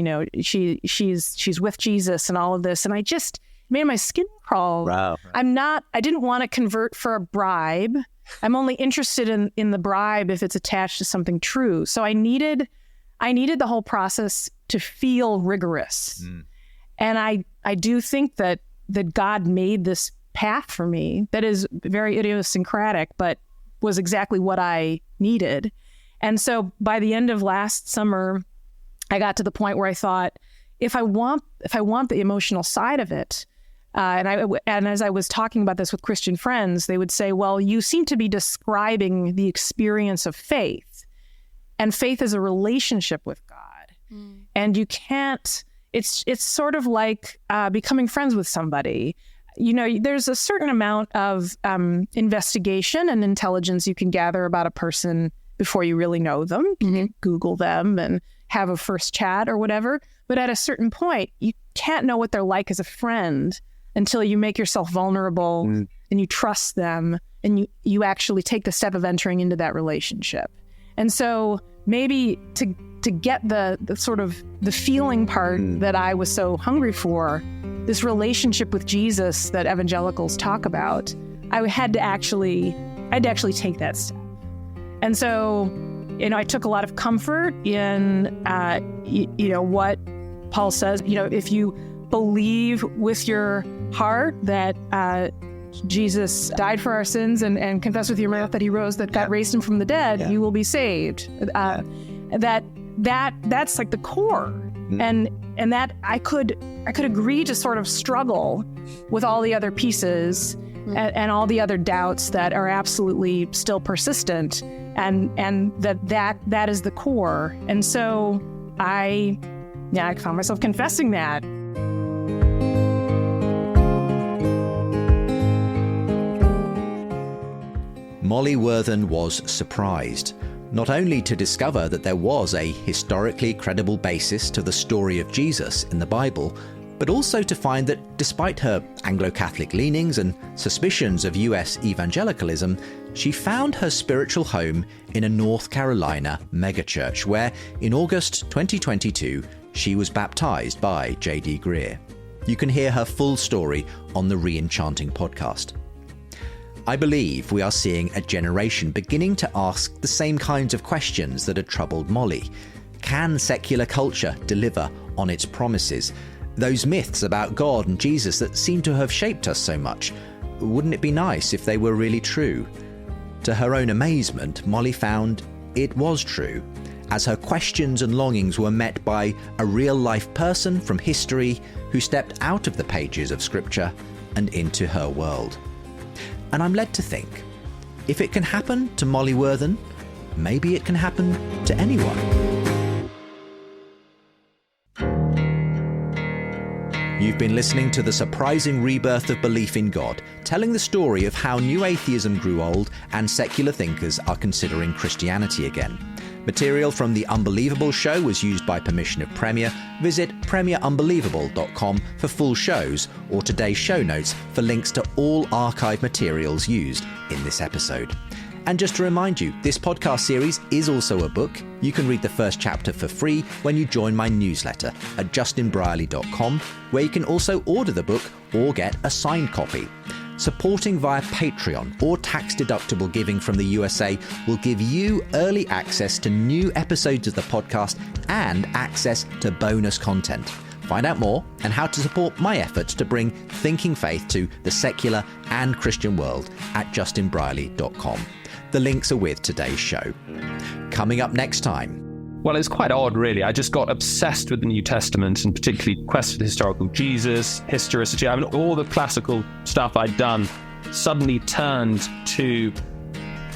she's with Jesus and all of this, and I just made my skin crawl. Wow. I didn't want to convert for a bribe. I'm only interested in the bribe if it's attached to something true. So I needed the whole process to feel rigorous. And I do think that God made this path for me that is very idiosyncratic, but was exactly what I needed. And so by the end of last summer, I got to the point where I thought, if I want the emotional side of it, and as I was talking about this with Christian friends, they would say, well, you seem to be describing the experience of faith. And faith is a relationship with God. And you can't, it's sort of like becoming friends with somebody. There's a certain amount of investigation and intelligence you can gather about a person before you really know them. You can Google them and have a first chat or whatever. But at a certain point, you can't know what they're like as a friend until you make yourself vulnerable and you trust them and you actually take the step of entering into that relationship. And so maybe to get the sort of the feeling part that I was so hungry for, this relationship with Jesus that evangelicals talk about, I had to actually take that step. And so, I took a lot of comfort in, what Paul says. If you believe with your heart that Jesus died for our sins and confess with your mouth that he rose, that God raised him from the dead, you will be saved. That's like the core. And that I could agree to sort of struggle with all the other pieces and all the other doubts that are absolutely still persistent, and that is the core. And so I found myself confessing that. Molly Worthen was surprised, not only to discover that there was a historically credible basis to the story of Jesus in the Bible, but also to find that despite her Anglo-Catholic leanings and suspicions of US evangelicalism, she found her spiritual home in a North Carolina megachurch where, in August 2022, she was baptized by J.D. Greer. You can hear her full story on the Re-Enchanting podcast. I believe we are seeing a generation beginning to ask the same kinds of questions that had troubled Molly. Can secular culture deliver on its promises? Those myths about God and Jesus that seem to have shaped us so much, wouldn't it be nice if they were really true? To her own amazement, Molly found it was true, as her questions and longings were met by a real-life person from history who stepped out of the pages of Scripture and into her world. And I'm led to think, if it can happen to Molly Worthen, maybe it can happen to anyone. You've been listening to the surprising rebirth of belief in God, telling the story of how new atheism grew old and secular thinkers are considering Christianity again. Material from The Unbelievable Show was used by permission of Premier. Visit premierunbelievable.com for full shows or today's show notes for links to all archive materials used in this episode. And just to remind you, this podcast series is also a book. You can read the first chapter for free when you join my newsletter at justinbrierley.com, where you can also order the book or get a signed copy. Supporting via Patreon or tax-deductible giving from the USA will give you early access to new episodes of the podcast and access to bonus content. Find out more and how to support my efforts to bring thinking faith to the secular and Christian world at justinbrierley.com. The links are with today's show. Coming up next time. Well, it's quite odd, really. I just got obsessed with the New Testament, and particularly quest for the historical Jesus, historicity. I mean, all the classical stuff I'd done suddenly turned to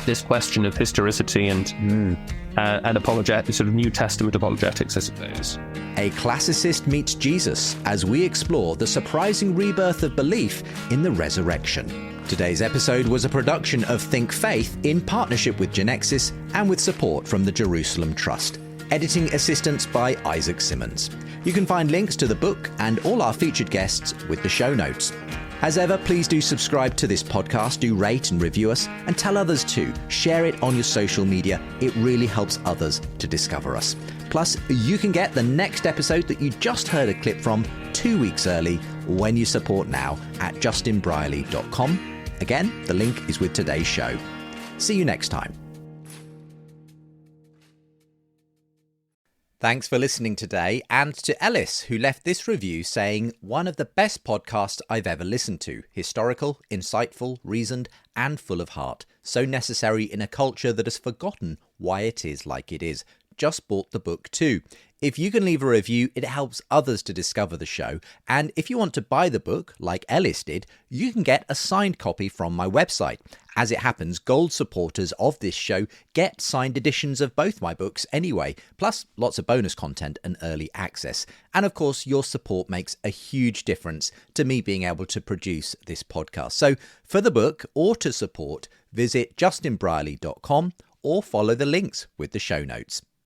this question of historicity and apologetics, sort of New Testament apologetics, I suppose. A classicist meets Jesus as we explore the surprising rebirth of belief in the resurrection. Today's episode was a production of Think Faith in partnership with Genexus and with support from the Jerusalem Trust. Editing assistance by Isaac Simmons. You can find links to the book and all our featured guests with the show notes. As ever, please do subscribe to this podcast, do rate and review us, and tell others too. Share it on your social media. It really helps others to discover us. Plus, you can get the next episode that you just heard a clip from 2 weeks early when you support now at justinbrierley.com. Again, the link is with today's show. See you next time. Thanks for listening today, and to Ellis, who left this review saying, one of the best podcasts I've ever listened to. Historical, insightful, reasoned, and full of heart. So necessary in a culture that has forgotten why it is like it is. Just bought the book too. If you can leave a review, it helps others to discover the show. And if you want to buy the book, like Ellis did, you can get a signed copy from my website. As it happens, gold supporters of this show get signed editions of both my books anyway, plus lots of bonus content and early access. And of course, your support makes a huge difference to me being able to produce this podcast. So for the book or to support, visit justinbrierley.com or follow the links with the show notes.